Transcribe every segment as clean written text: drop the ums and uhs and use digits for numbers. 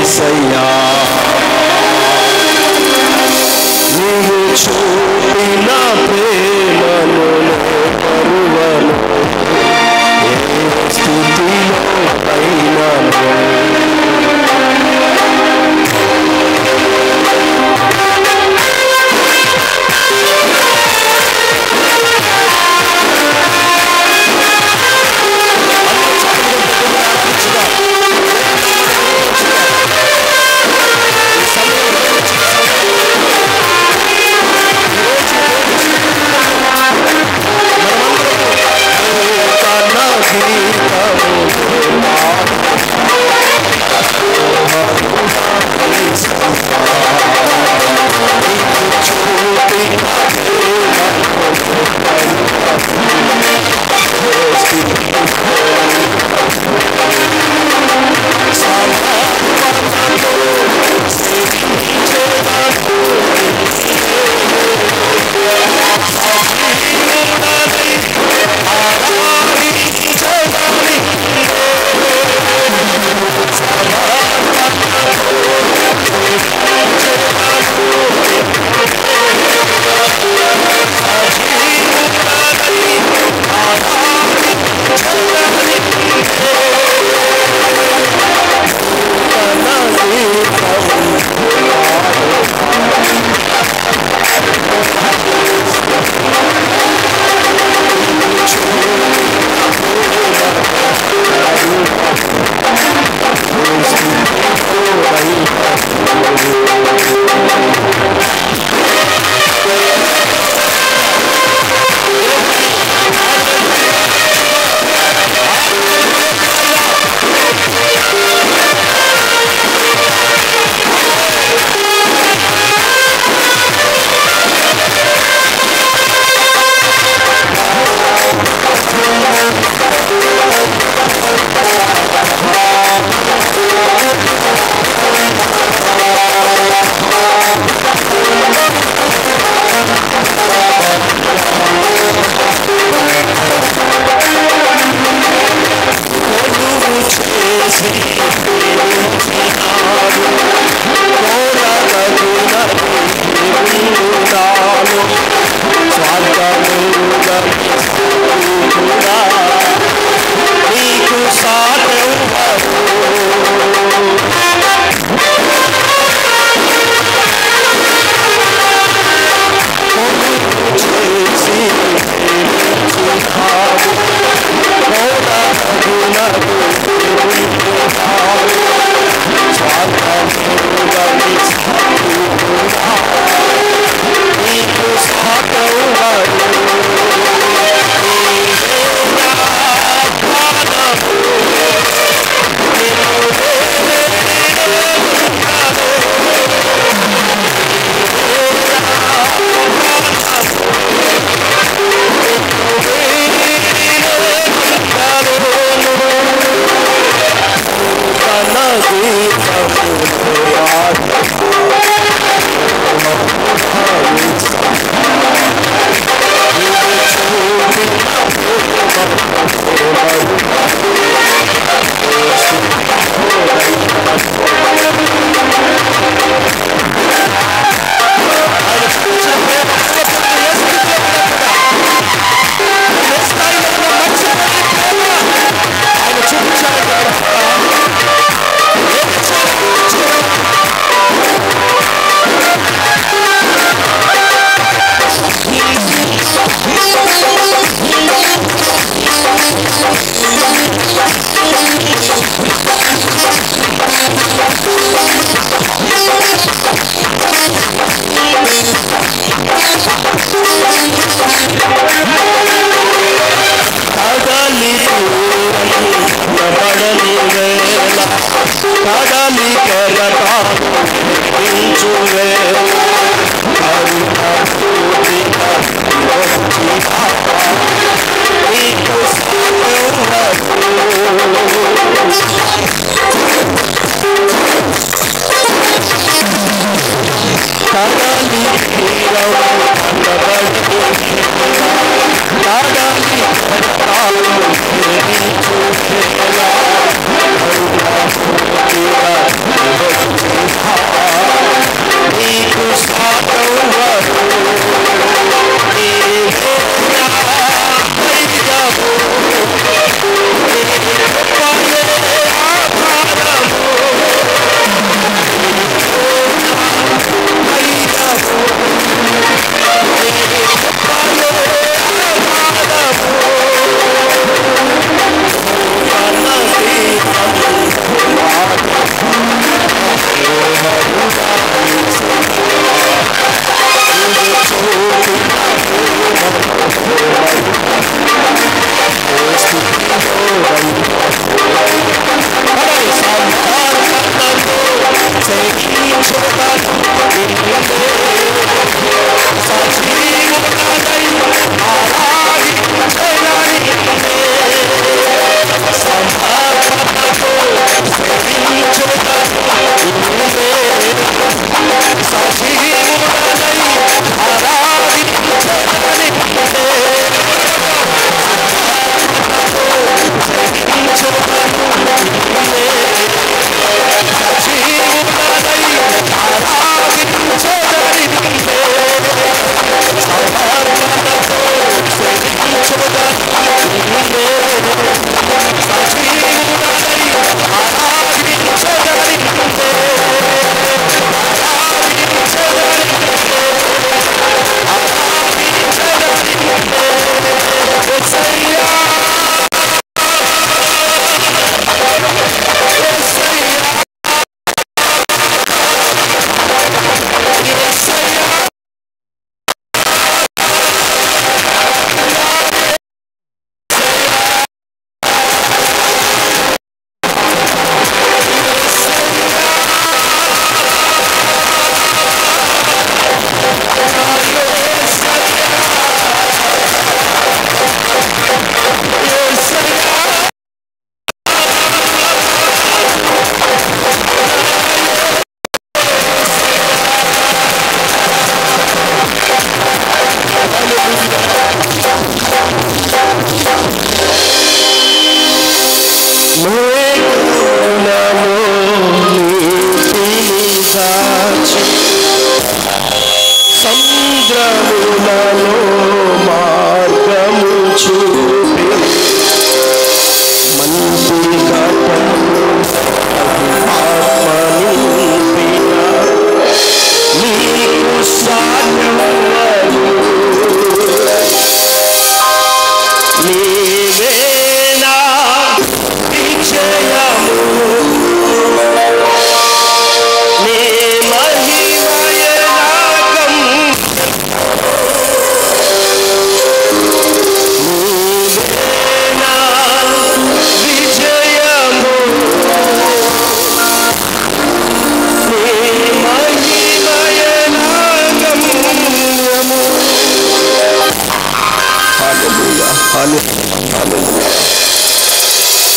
యేసయ్యా నీవు చూపిన ప్రేమను మరువను ఏ స్థితిలో అయినను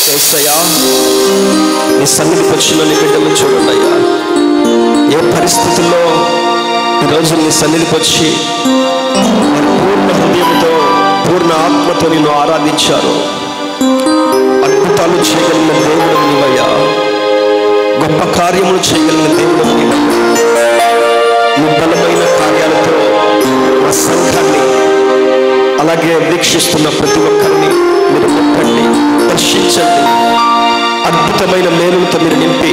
యేసయ్యా, నీ సన్నిధికి వచ్చిన నీ బిడ్డలు చూడండి అయ్యా. ఏ పరిస్థితుల్లో ఈరోజు నీ సన్నిధికి వచ్చి పూర్ణ హృదయంతో పూర్ణ ఆత్మతో నిన్ను ఆరాధించారు. అద్భుతాలు చేయగలిగిన దేవుడు నీవయ్యా, గొప్ప కార్యములు చేయగలిగిన దేవుడు నీవు. నీ బలమైన కార్యాలతో మా సంఘాన్ని అలాగే వీక్షిస్తున్న ప్రతి ఒక్కరిని మీరు ముట్టండి, దర్శించండి. అద్భుతమైన మేలులతో మీరు నింపి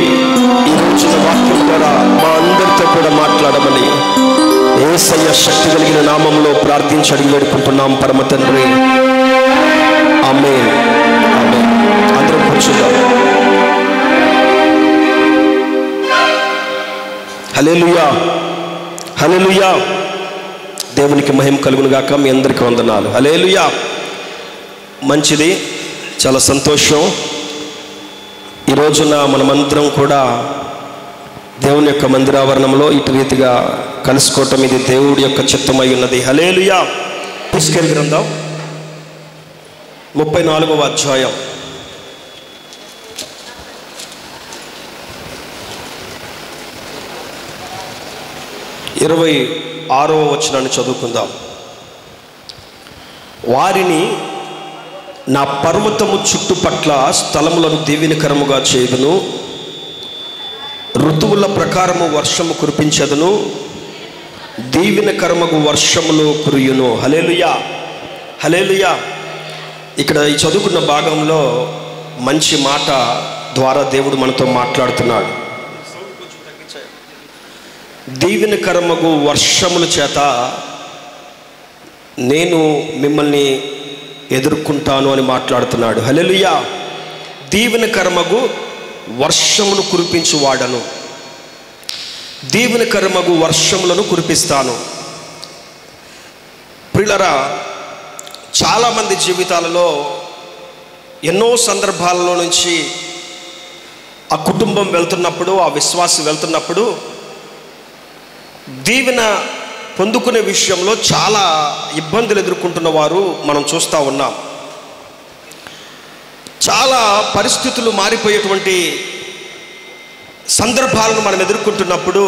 ఈ రోజున వాక్యం ద్వారా మా అందరితో కూడా మాట్లాడమని యేసయ్య శక్తి కలిగిన నామంలో ప్రార్థించి అడిగి వేడుకుంటున్నాం పరమ తండ్రి. ఆమేన్, ఆమేన్. అందరం కూర్చుందాం. హల్లెలూయా, హల్లెలూయా. దేవునికి మహిమ కలుగును గాక. మీ అందరికీ వందనాలు. హల్లెలూయా. మంచిది, చాలా సంతోషం. ఈ రోజున మనమందరం కూడా దేవుని యొక్క మందిరావరణంలో ఇటు రీతిగా కలుసుకోవటం ఇది దేవుడి యొక్క చిత్తమై ఉన్నది. హల్లెలూయా. ఎహెజ్కేలు గ్రంథం 34వ అధ్యాయం 26వ వచనాన్ని చదువుకుందాం. వారిని నా పర్వతము చుట్టుపట్ల స్థలములను దీవెనకరముగా చేయుదును, ఋతువుల ప్రకారము వర్షము కురిపించదును, దీవెనకరముగు వర్షములు కురియును. హల్లెలూయా, హల్లెలూయా. ఇక్కడ ఈ చదువుకున్న భాగంలో మంచి మాట ద్వారా దేవుడు మనతో మాట్లాడుతున్నాడు. దీవెనకరముగు వర్షముల చేత నేను మిమ్మల్ని ఎదుర్కొంటాను అని మాట్లాడుతున్నాడు. హల్లెలూయా. దీవెనకరముగు వర్షమును కురిపించువాడను, దీవెనకరముగు వర్షములను కురిపిస్తాను. ప్రియులారా, చాలామంది జీవితాలలో ఎన్నో సందర్భాలలో నుంచి ఆ కుటుంబం వెళ్తున్నప్పుడు, ఆ విశ్వాసి వెళ్తున్నప్పుడు దీవెన పొందుకునే విషయంలో చాలా ఇబ్బందులు ఎదుర్కొంటున్న వారు మనం చూస్తూ ఉన్నాం. చాలా పరిస్థితులు మారిపోయేటువంటి సందర్భాలను మనం ఎదుర్కొంటున్నప్పుడు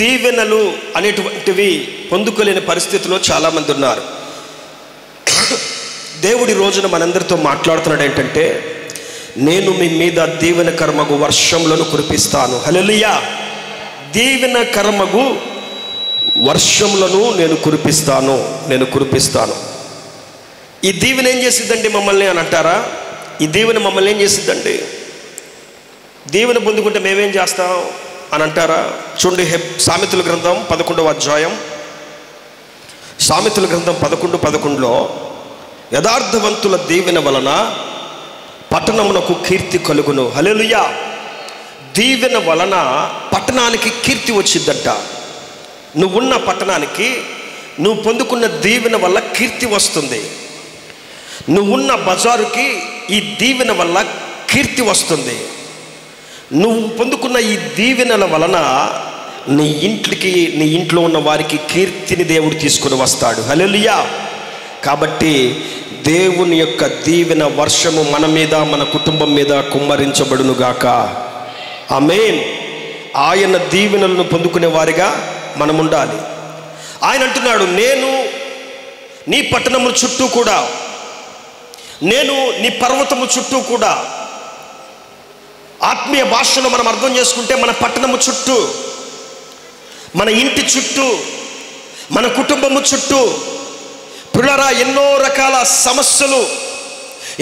దీవెనలు అనేటువంటివి పొందుకోలేని పరిస్థితిలో చాలామంది ఉన్నారు. దేవుడి రోజున మనందరితో మాట్లాడుతున్నాడు ఏంటంటే, నేను మీ మీద దీవెనకరమగు వర్షములను కురిపిస్తాను. హల్లెలూయా. దీవెనకరమగు వర్షములను నేను కురిపిస్తాను. ఈ దీవెన ఏం చేసిద్దండి మమ్మల్ని అని అంటారా? ఈ దీవెన మమ్మల్ని ఏం చేసిద్దండి? దీవెన పొందుకుంటే మేమేం చేస్తాం అని అంటారా? చూడండి, సామెతల గ్రంథం 11వ అధ్యాయం, సామెతల గ్రంథం 11:11లో యథార్థవంతుల దీవెన వలన పట్టణమునకు కీర్తి కలుగును. హల్లెలూయా. దీవెన వలన పట్టణానికి కీర్తి వచ్చిందట. నువ్వున్న పట్టణానికి నువ్వు పొందుకున్న దీవెన వల్ల కీర్తి వస్తుంది. నువ్వున్న బజారుకి ఈ దీవెన వల్ల కీర్తి వస్తుంది. నువ్వు పొందుకున్న ఈ దీవెనల వలన నీ ఇంటికి, నీ ఇంట్లో ఉన్న వారికి కీర్తిని దేవుడు తీసుకుని వస్తాడు. హల్లెలూయా. కాబట్టి దేవుని యొక్క దీవెన వర్షము మన మీద, మన కుటుంబం మీద కుమ్మరించబడును గాక. ఆమేన్. ఆయన దీవెనలను పొందుకునే వారిగా మనం ఉండాలి. ఆయన అంటున్నాడు, నేను నీ పట్టణము చుట్టూ కూడా, నేను నీ పర్వతము చుట్టూ కూడా. ఆత్మీయ భాషలో మనం అర్థం చేసుకుంటే మన పట్టణము చుట్టూ, మన ఇంటి చుట్టూ, మన కుటుంబము చుట్టూ ప్రియులారా ఎన్నో రకాల సమస్యలు,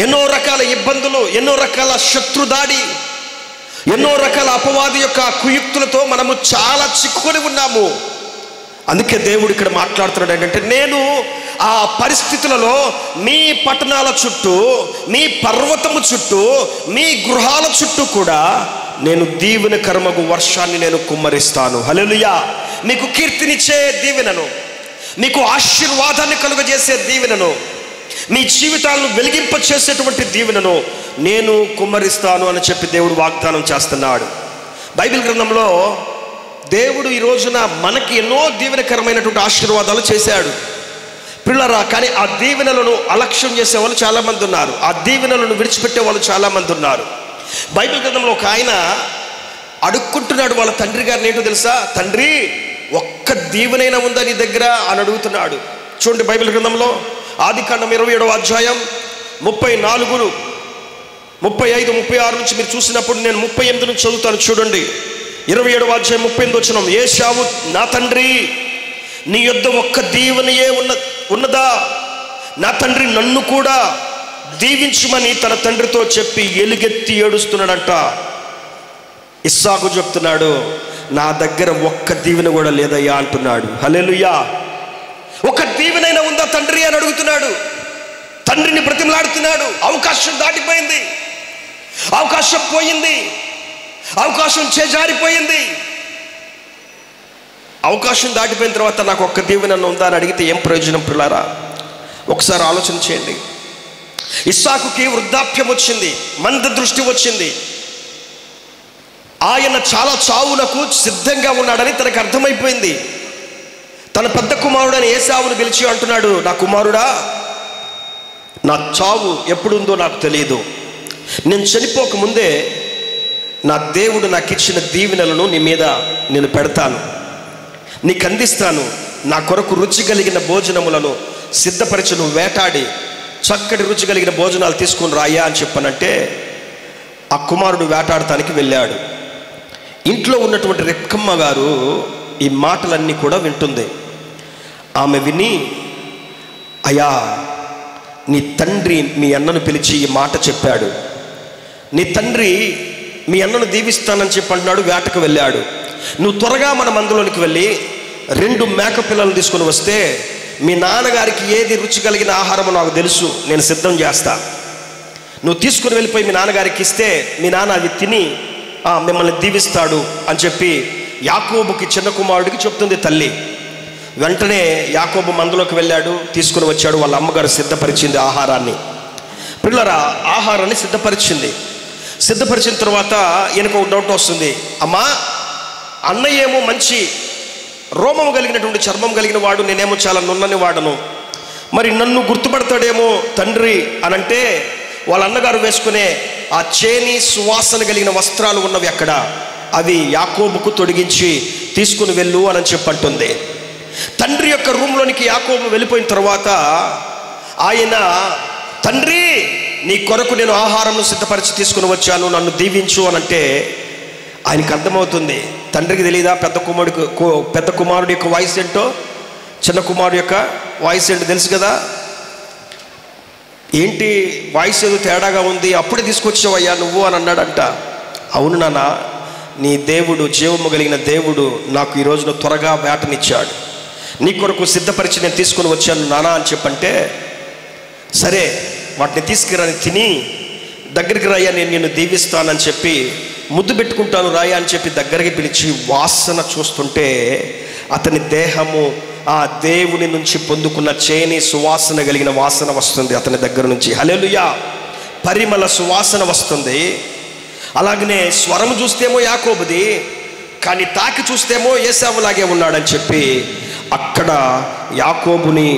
ఎన్నో రకాల ఇబ్బందులు, ఎన్నో రకాల శత్రుదాడి, ఎన్నో రకాల అపవాది యొక్క కుయుక్తులతో మనము చాలా చిక్కుకొని ఉన్నాము. అందుకే దేవుడు ఇక్కడ మాట్లాడుతున్నాడు ఏంటంటే, నేను ఆ పరిస్థితులలో మీ పట్టణాల చుట్టూ, మీ పర్వతము చుట్టూ, మీ గృహాల చుట్టూ కూడా నేను దీవెనకరమగు వర్షాన్ని నేను కుమ్మరిస్తాను. హల్లెలూయా. మీకు కీర్తినిచ్చే దీవెనను, మీకు ఆశీర్వాదాన్ని కలుగజేసే దీవెనను, మీ జీవితాలను వెలిగింప చేసేటువంటి దీవెనను నేను కుమ్మరిస్తాను అని చెప్పి దేవుడు వాగ్దానం చేస్తున్నాడు. బైబిల్ గ్రంథంలో దేవుడు ఈ రోజున మనకి ఎన్నో దీవెనకరమైనటువంటి ఆశీర్వాదాలు చేశాడు. పిల్లరా, కానీ ఆ దీవెనలను అలక్ష్యం చేసే వాళ్ళు చాలామంది ఉన్నారు. ఆ దీవెనలను విడిచిపెట్టే వాళ్ళు చాలామంది ఉన్నారు. బైబిల్ గ్రంథంలో ఒక ఆయన అడుక్కుంటున్నాడు వాళ్ళ తండ్రి గారిని. ఏంటో తెలుసా? తండ్రి, ఒక్క దీవెనైనా ఉందా నీ దగ్గర అని అడుగుతున్నాడు. చూడండి బైబిల్ గ్రంథంలో ఆదికాండం 27వ అధ్యాయం 34, 35, 36 నుంచి మీరు చూసినప్పుడు నేను 38 నుంచి చదువుతాను. చూడండి 27వ అధ్యాయం 38 వచనం. ఏశావు, నా తండ్రి, నీ యొద్ద ఒక్క దీవెనయే ఉన్నదా? నా తండ్రి నన్ను కూడా దీవించుమని తన తండ్రితో చెప్పి ఎలుగెత్తి ఏడుస్తున్నాడంట. ఇస్సాకు చెప్తున్నాడు, నా దగ్గర ఒక్క దీవెన కూడా లేదయ్యా అంటున్నాడు. హల్లెలూయా. ఒక దీవెనైనా ఉందా తండ్రి అని అడుగుతున్నాడు. తండ్రిని బ్రతిమలాడుతున్నాడు. అవకాశం దాటిపోయింది, అవకాశం పోయింది, అవకాశం చేజారిపోయింది. అవకాశం దాటిపోయిన తర్వాత నాకు ఒక్క దీవెన ఉందా అని అడిగితే ఏం ప్రయోజనం పిల్లారా? ఒకసారి ఆలోచన చేయండి. ఇస్సాకుకి వృద్ధాప్యం వచ్చింది, మంద దృష్టి వచ్చింది. ఆయన చాలా చావునకు సిద్ధంగా ఉన్నాడని తనకు అర్థమైపోయింది. తన పెద్ద కుమారుడని ఏశావును పిలిచి అంటున్నాడు, నా కుమారుడా, నా చావు ఎప్పుడుందో నాకు తెలియదు. నేను చనిపోకముందే నా దేవుడు నాకు ఇచ్చిన దీవెనలను నీ మీద నేను పెడతాను, నీకు అందిస్తాను. నా కొరకు రుచి కలిగిన భోజనములను సిద్ధపరిచి నువ్వు వేటాడి చక్కటి రుచి కలిగిన భోజనాలు తీసుకుని రాయ్యా అని చెప్పనంటే ఆ కుమారుడు వేటాడటానికి వెళ్ళాడు. ఇంట్లో ఉన్నటువంటి రెక్కమ్మ గారు ఈ మాటలన్నీ కూడా వింటుంది. ఆమె విని, అయ్యా, నీ తండ్రి మీ అన్నను పిలిచి ఈ మాట చెప్పాడు. నీ తండ్రి మీ అన్నను దీవిస్తానని చెప్పి అంటున్నాడు. వేటకు వెళ్ళాడు. నువ్వు త్వరగా మన మందులోనికి వెళ్ళి 2 మేక పిల్లలు తీసుకొని వస్తే మీ నాన్నగారికి ఏది రుచి కలిగిన ఆహారమో నాకు తెలుసు, నేను సిద్ధం చేస్తా. నువ్వు తీసుకుని వెళ్ళిపోయి మీ నాన్నగారికి ఇస్తే మీ నాన్న అవి తిని మిమ్మల్ని దీవిస్తాడు అని చెప్పి యాకోబుకి, చిన్న కుమారుడికి చెప్తుంది తల్లి. వెంటనే యాకోబు మందులోకి వెళ్ళాడు, తీసుకుని వచ్చాడు. వాళ్ళ అమ్మగారు సిద్ధపరిచింది ఆహారాన్ని. పిల్లరా, ఆహారాన్ని సిద్ధపరిచింది. సిద్ధపరిచిన తర్వాత ఈయనకు ఒక డౌట్ వస్తుంది. అమ్మా, అన్నయ్య ఏమో మంచి రోమము కలిగినటువంటి చర్మం కలిగిన వాడు, నేనేమో చాలా నున్నని వాడను, మరి నన్ను గుర్తుపడతాడేమో తండ్రి అనంటే వాళ్ళ అన్నగారు వేసుకునే ఆ చేని సువాసన కలిగిన వస్త్రాలు ఉన్నవి అక్కడ, అవి యాకోబుకు తొడిగించి తీసుకుని వెళ్ళు అని చెప్పంటుంది. తండ్రి యొక్క రూమ్లోనికి యాకోబు వెళ్ళిపోయిన తర్వాత ఆయన, తండ్రి, నీ కొరకు నేను ఆహారం సిద్ధపరిచి తీసుకుని వచ్చాను, నన్ను దీవించు అనంటే ఆయనకు అర్థమవుతుంది. తండ్రికి తెలియదా పెద్ద కుమారుడి యొక్క వాయిస్ ఏంటో, చిన్న కుమారుడు యొక్క వాయిస్ ఏంటో తెలుసు కదా. ఏంటి వాయిస్ ఏదో తేడాగా ఉంది, అప్పుడే తీసుకొచ్చావయ్యా నువ్వు అని అన్నాడంట. అవును నాన్న, నీ దేవుడు, జీవము కలిగిన దేవుడు నాకు ఈ రోజున త్వరగా వేటనిచ్చాడు, నీ కొరకు సిద్ధపరిచి నేను తీసుకుని వచ్చాను నానా అని చెప్పంటే, సరే వాటిని తీసుకురాని తిని దగ్గరికి రాయ్యా, నేను నిన్ను దీవిస్తానని చెప్పి ముద్దు పెట్టుకుంటాను రాయ్యా అని చెప్పి దగ్గరికి పిలిచి వాసన చూస్తుంటే అతని దేహము ఆ దేవుని నుంచి పొందుకున్న చేని సువాసన కలిగిన వాసన వస్తుంది అతని దగ్గర నుంచి. హల్లెలూయా. పరిమళ సువాసన వస్తుంది. అలాగనే స్వరం చూస్తేమో యాకోబుది, కానీ తాకి చూస్తేమో ఏశావులాగే ఉన్నాడని చెప్పి అక్కడ యాకోబుని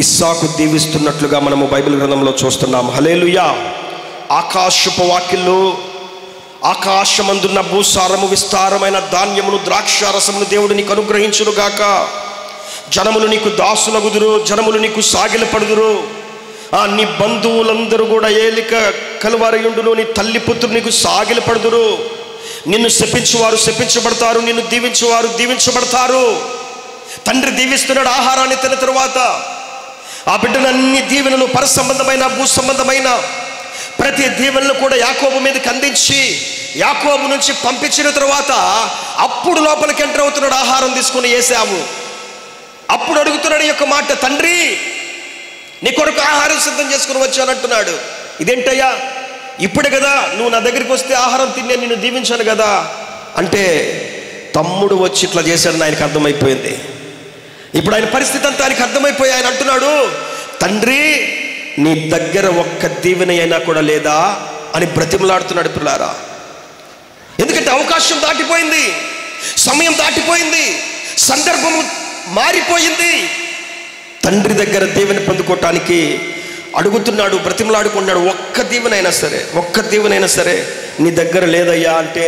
ఇస్సాకు దీవిస్తున్నట్లుగా మనము బైబిల్ గ్రంథంలో చూస్తున్నాం. హల్లెలూయా. ఆకాశపు వాకిళ్ళు, ఆకాశమందున్న భూసారము, విస్తారమైన ధాన్యమును, ద్రాక్షారసమును దేవుడు నీకు అనుగ్రహించునుగాక. జనములు నీకు దాసులగుదురు, జనములు నీకు సాగిలపడుదురు. నీ బంధువులందరూ కూడా ఏలిక కలువారయుండును, నీ తల్లి పుత్రులు నీకు సాగిలపడుదురు. నిన్ను శపించువారు శపించబడతారు, నిన్ను దీవించువారు దీవించబడతారు. తండ్రి దీవిస్తున్నాడు ఆహారాన్ని తిన్న తరువాత. ఆ బిడ్డను అన్ని దీవెనలు, పర సంబంధమైన భూ సంబంధమైన ప్రతి దీవెనలు కూడా యాకోబు మీదకి అందించి యాకోబు నుంచి పంపించిన తరువాత అప్పుడు లోపలికి ఎంటర్ అవుతున్నాడు ఆహారం తీసుకుని ఏశావు. అప్పుడు అడుగుతున్నాడు ఈ యొక్క మాట, తండ్రి, నీ కొరకు ఆహారం సిద్ధం చేసుకుని వచ్చానంటున్నాడు. ఇదేంటయ్యా, ఇప్పుడే కదా నువ్వు నా దగ్గరికి వస్తే ఆహారం తినే నిన్ను దీవించాను కదా అంటే, తమ్ముడు వచ్చి ఇట్లా చేశాడని ఆయనకు అర్థమైపోయింది. ఇప్పుడు ఆయన పరిస్థితి అంతా ఆయనకు అర్థమైపోయి ఆయన అంటున్నాడు, తండ్రి, నీ దగ్గర ఒక్క దీవెన అయినా కూడా లేదా అని బ్రతిమలాడుతున్నాడు పిల్లారా. ఎందుకంటే అవకాశం దాటిపోయింది, సమయం దాటిపోయింది, సందర్భము మారిపోయింది. తండ్రి దగ్గర దీవెన పొందుకోవటానికి అడుగుతున్నాడు, బ్రతిమలాడుకున్నాడు. ఒక్క దీవెనైనా సరే నీ దగ్గర లేదయ్యా అంటే,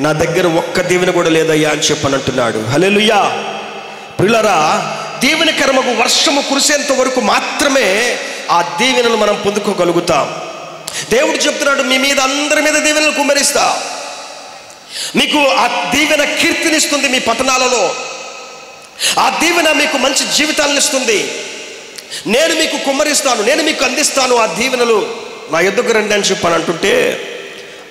నా దగ్గర ఒక్క దీవెన కూడా లేదయ్యా అని చెప్పని అంటున్నాడు. హల్లెలూయా. ప్రియులారా, దీవెనకరమగు వర్షము కురిసేంత వరకు మాత్రమే ఆ దీవెనలు మనం పొందుకోగలుగుతాం. దేవుడు చెప్తున్నాడు, మీ మీద అందరి మీద దీవెనలు కుమ్మరిస్తా, మీకు ఆ దీవెన కీర్తినిస్తుంది, మీ పట్టణాలలో ఆ దీవెన మీకు మంచి జీవితాలను ఇస్తుంది. నేను మీకు కుమ్మరిస్తాను, నేను మీకు అందిస్తాను ఆ దీవెనలు, నా ఎద్దుకు రండి అని చెప్పని అంటుంటే,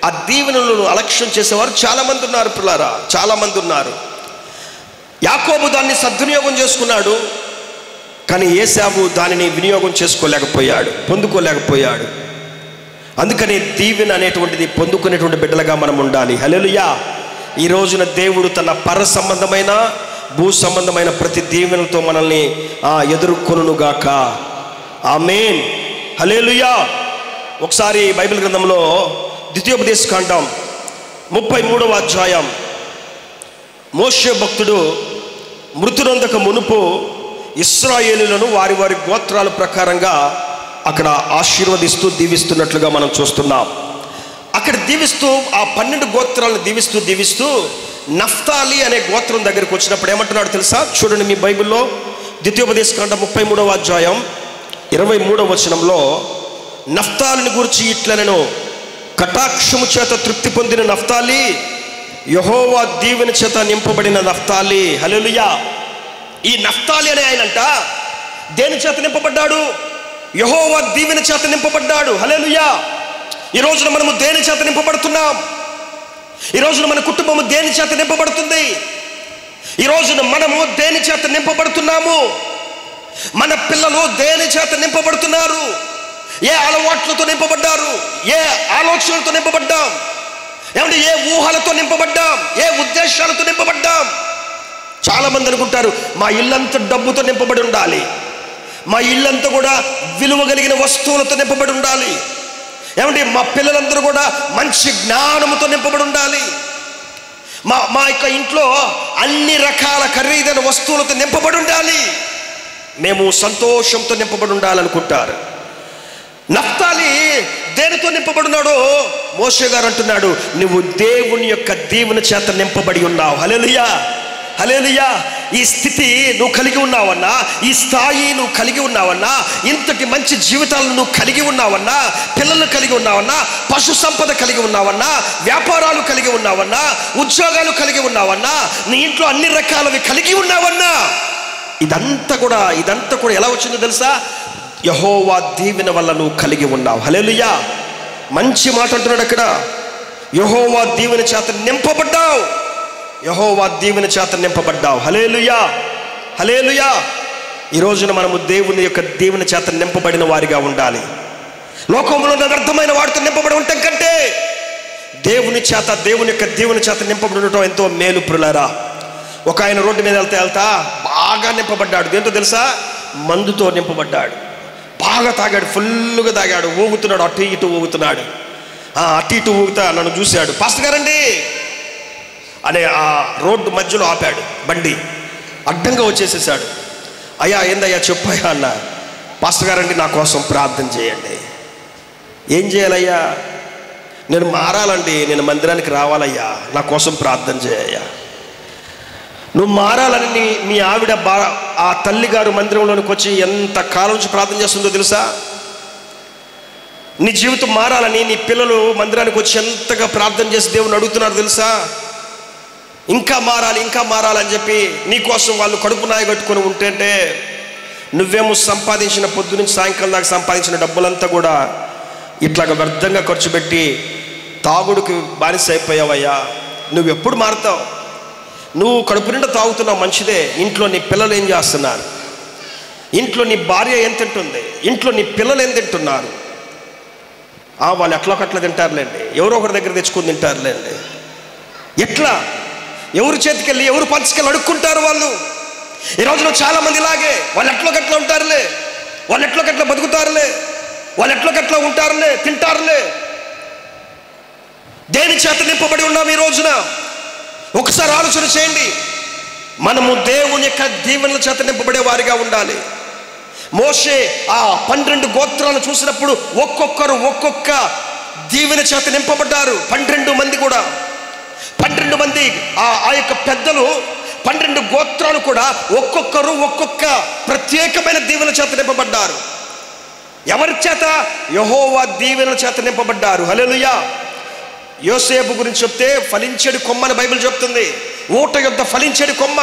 ఆ దీవెనలను అలక్ష్యం చేసేవారు చాలామంది ఉన్నారు. పిల్లారా, చాలామంది ఉన్నారు. యాకోబు దాన్ని సద్వినియోగం చేసుకున్నాడు, కానీ ఏశావు దానిని వినియోగం చేసుకోలేకపోయాడు, పొందుకోలేకపోయాడు. అందుకని దీవెన అనేటువంటిది పొందుకునేటువంటి బిడ్డలుగా మనం ఉండాలి. హల్లెలూయా. ఈ రోజున దేవుడు తన పర సంబంధమైన భూ సంబంధమైన ప్రతి దీవెనలతో మనల్ని ఎదుర్కొనుగాక. ఆమేన్. హల్లెలూయా. ఒకసారి బైబిల్ గ్రంథంలో ద్వితీయోపదేశకాండం 33వ అధ్యాయం, మోషే భక్తుడు మృతునందక మునుపు ఇశ్రాయేలులను వారి వారి గోత్రాల ప్రకారంగా అక్కడ ఆశీర్వదిస్తూ దీవిస్తున్నట్లుగా మనం చూస్తున్నాం. అక్కడ దీవిస్తూ ఆ 12 గోత్రాలను దీవిస్తూ నఫ్తాలి అనే గోత్రం దగ్గరికి వచ్చినప్పుడు ఏమంటున్నాడు తెలుసా? చూడండి మీ బైబిల్లో, ద్వితీయోపదేశకాండం 33వ అధ్యాయం 23వ వచనంలో, నఫ్తాలిని గురించి ఇట్లనెను, కటాక్షము చేత తృప్తి పొందిన నఫ్తాలి, యెహోవా దీవెన చేత నింపబడిన నఫ్తాలి. హల్లెలూయా. ఈ నఫ్తాలి అనే ఆయనంట దేని చేత నింపబడ్డాడు? యెహోవా దీవెన చేత నింపబడ్డాడు. హల్లెలూయా. ఈ రోజున మనము దేని చేత నింపబడుతున్నాం? ఈ రోజున మన కుటుంబము దేని చేత నింపబడుతుంది? ఈ రోజున మనము దేని చేత నింపబడుతున్నాము? మన పిల్లలు దేని చేత నింపబడుతున్నారు? ఏ అలవాట్లతో నింపబడ్డారు? ఏ ఆలోచనలతో నింపబడ్డాం? ఏమంటే ఏ ఊహలతో నింపబడ్డాం? ఏ ఉద్దేశాలతో నింపబడ్డాం? చాలా మంది అనుకుంటారు, మా ఇల్లంతా డబ్బుతో నింపబడి ఉండాలి, మా ఇల్లంతా కూడా విలువ కలిగిన వస్తువులతో నింపబడి ఉండాలి, ఏమంటే మా పిల్లలందరూ కూడా మంచి జ్ఞానముతో నింపబడి ఉండాలి, మా యొక్క ఇంట్లో అన్ని రకాల ఖరీదైన వస్తువులతో నింపబడి ఉండాలి, మేము సంతోషంతో నింపబడి ఉండాలనుకుంటారు. నఫ్తాలి దేనితో నింపబడినాడో మోషే గారు అంటున్నాడు, నువ్వు దేవుని యొక్క దీవెన చేత నింపబడి ఉన్నావు. హల్లెలూయా. హల్లెలూయా. ఈ స్థితి నువ్వు కలిగి ఉన్నావన్నా, ఈ స్థాయి నువ్వు కలిగి ఉన్నావన్నా, ఇంతటి మంచి జీవితాలను నువ్వు కలిగి ఉన్నావన్నా, పిల్లలు కలిగి ఉన్నావన్నా, పశు సంపద కలిగి ఉన్నావన్నా, వ్యాపారాలు కలిగి ఉన్నావన్నా, ఉద్యోగాలు కలిగి ఉన్నావన్నా, నీ ఇంట్లో అన్ని రకాలవి కలిగి ఉన్నావన్నా, ఇదంతా కూడా ఎలా వచ్చిందో తెలుసా? యెహోవా దీవెన వల్ల నువ్వు కలిగి ఉన్నావు. హల్లెలూయా. మంచి మాట అంటున్నాడు అక్కడ, యెహోవా దీవెన చేత నింపబడ్డావు, యెహోవా దీవెన చేత నింపబడ్డావు. హల్లెలూయా. హల్లెలూయా. ఈ రోజున మనము దేవుని యొక్క దీవెన చేత నింపబడిన వారిగా ఉండాలి. లోకంలో వ్యర్థమైన వాడితో నింపబడి ఉండటం కంటే దేవుని యొక్క దీవెన చేత నింపబడి ఉండటం ఎంతో మేలు. ప్రియులారా, ఒక ఆయన రోడ్డు మీద వెళ్తా బాగా నింపబడ్డాడు. దేంతో తెలుసా? మందుతో నింపబడ్డాడు. బాగా తాగాడు, ఫుల్గా తాగాడు, ఊగుతున్నాడు, అటు ఇటు ఊగుతున్నాడు. అటు ఇటు ఊగుతా నన్ను చూశాడు, పాస్టర్ గారండి అనే ఆ రోడ్డు మధ్యలో ఆపాడు బండి, అడ్డంగా వచ్చేసేసాడు. అయ్యా ఏందయ్యా చెప్పయ్యా అన్న. పాస్టర్ గారండి నా కోసం ప్రార్థన చేయండి. ఏం చేయాలయ్యా? నేను మారాలండి, నేను మందిరానికి రావాలయ్యా, నా కోసం ప్రార్థన చేయయ్యా. నువ్వు మారాలని మీ ఆవిడ ఆ తల్లిగారు మందిరంలోనికి వచ్చి ఎంత కాలం నుంచి ప్రార్థన చేస్తుందో తెలుసా? నీ జీవితం మారాలని నీ పిల్లలు మందిరానికి వచ్చి ఎంతగా ప్రార్థన చేసి దేవుని అడుగుతున్నారు తెలుసా? ఇంకా మారాలని చెప్పి నీకోసం వాళ్ళు కడుపు నాయ కట్టుకొని ఉంటే, నువ్వేమో సంపాదించిన పొద్దు నుంచి సాయంకాలం దాకా సంపాదించిన డబ్బులంతా కూడా ఇట్లాగా వ్యర్థంగా ఖర్చు పెట్టి తాగుడుకి బానిస అయిపోయావయ్యా. నువ్వు ఎప్పుడు మారుతావు? నువ్వు కడుపు నిండా తాగుతున్నావు మంచిదే, ఇంట్లో నీ పిల్లలు ఏం చేస్తున్నారు? ఇంట్లో నీ భార్య ఏం తింటుంది? ఇంట్లో నీ పిల్లలు ఏం తింటున్నారు? వాళ్ళు ఎట్లా తింటారులేండి, ఎవరో ఒకరి దగ్గర తెచ్చుకొని తింటారులేండి. ఎట్లా? ఎవరి చేతికెళ్ళి ఎవరు పంచుకెళ్ళి అడుక్కుంటారు వాళ్ళు. ఈ రోజులో చాలా మంది ఇలాగే, వాళ్ళు ఎట్లా ఉంటారులే, వాళ్ళు ఎట్లా బతుకుతారులే, వాళ్ళు ఎట్లా ఉంటారులే, తింటారులే. దేని చేత నింపబడి ఉన్నాం ఈ రోజున? ఒకసారి ఆలోచన చేయండి. మనము దేవుని యొక్క దీవెనల చేత నింపబడే వారిగా ఉండాలి. మోషే ఆ 12 గోత్రాలు చూసినప్పుడు ఒక్కొక్కరు ఒక్కొక్క దీవెన చేత నింపబడ్డారు. 12 మంది కూడా, 12 మంది ఆ యొక్క పెద్దలు 12 గోత్రాలు కూడా ఒక్కొక్కరు ఒక్కొక్క ప్రత్యేకమైన దీవెన చేత నింపబడ్డారు. ఎవరి చేత? యెహోవా దీవెన చేత నింపబడ్డారు. హల్లెలూయా. యోసేపు గురించి చెప్తే ఫలించేడు కొమ్మ అని బైబిల్ చెప్తుంది. ఊట యొద్ద ఫలించేడు కొమ్మ.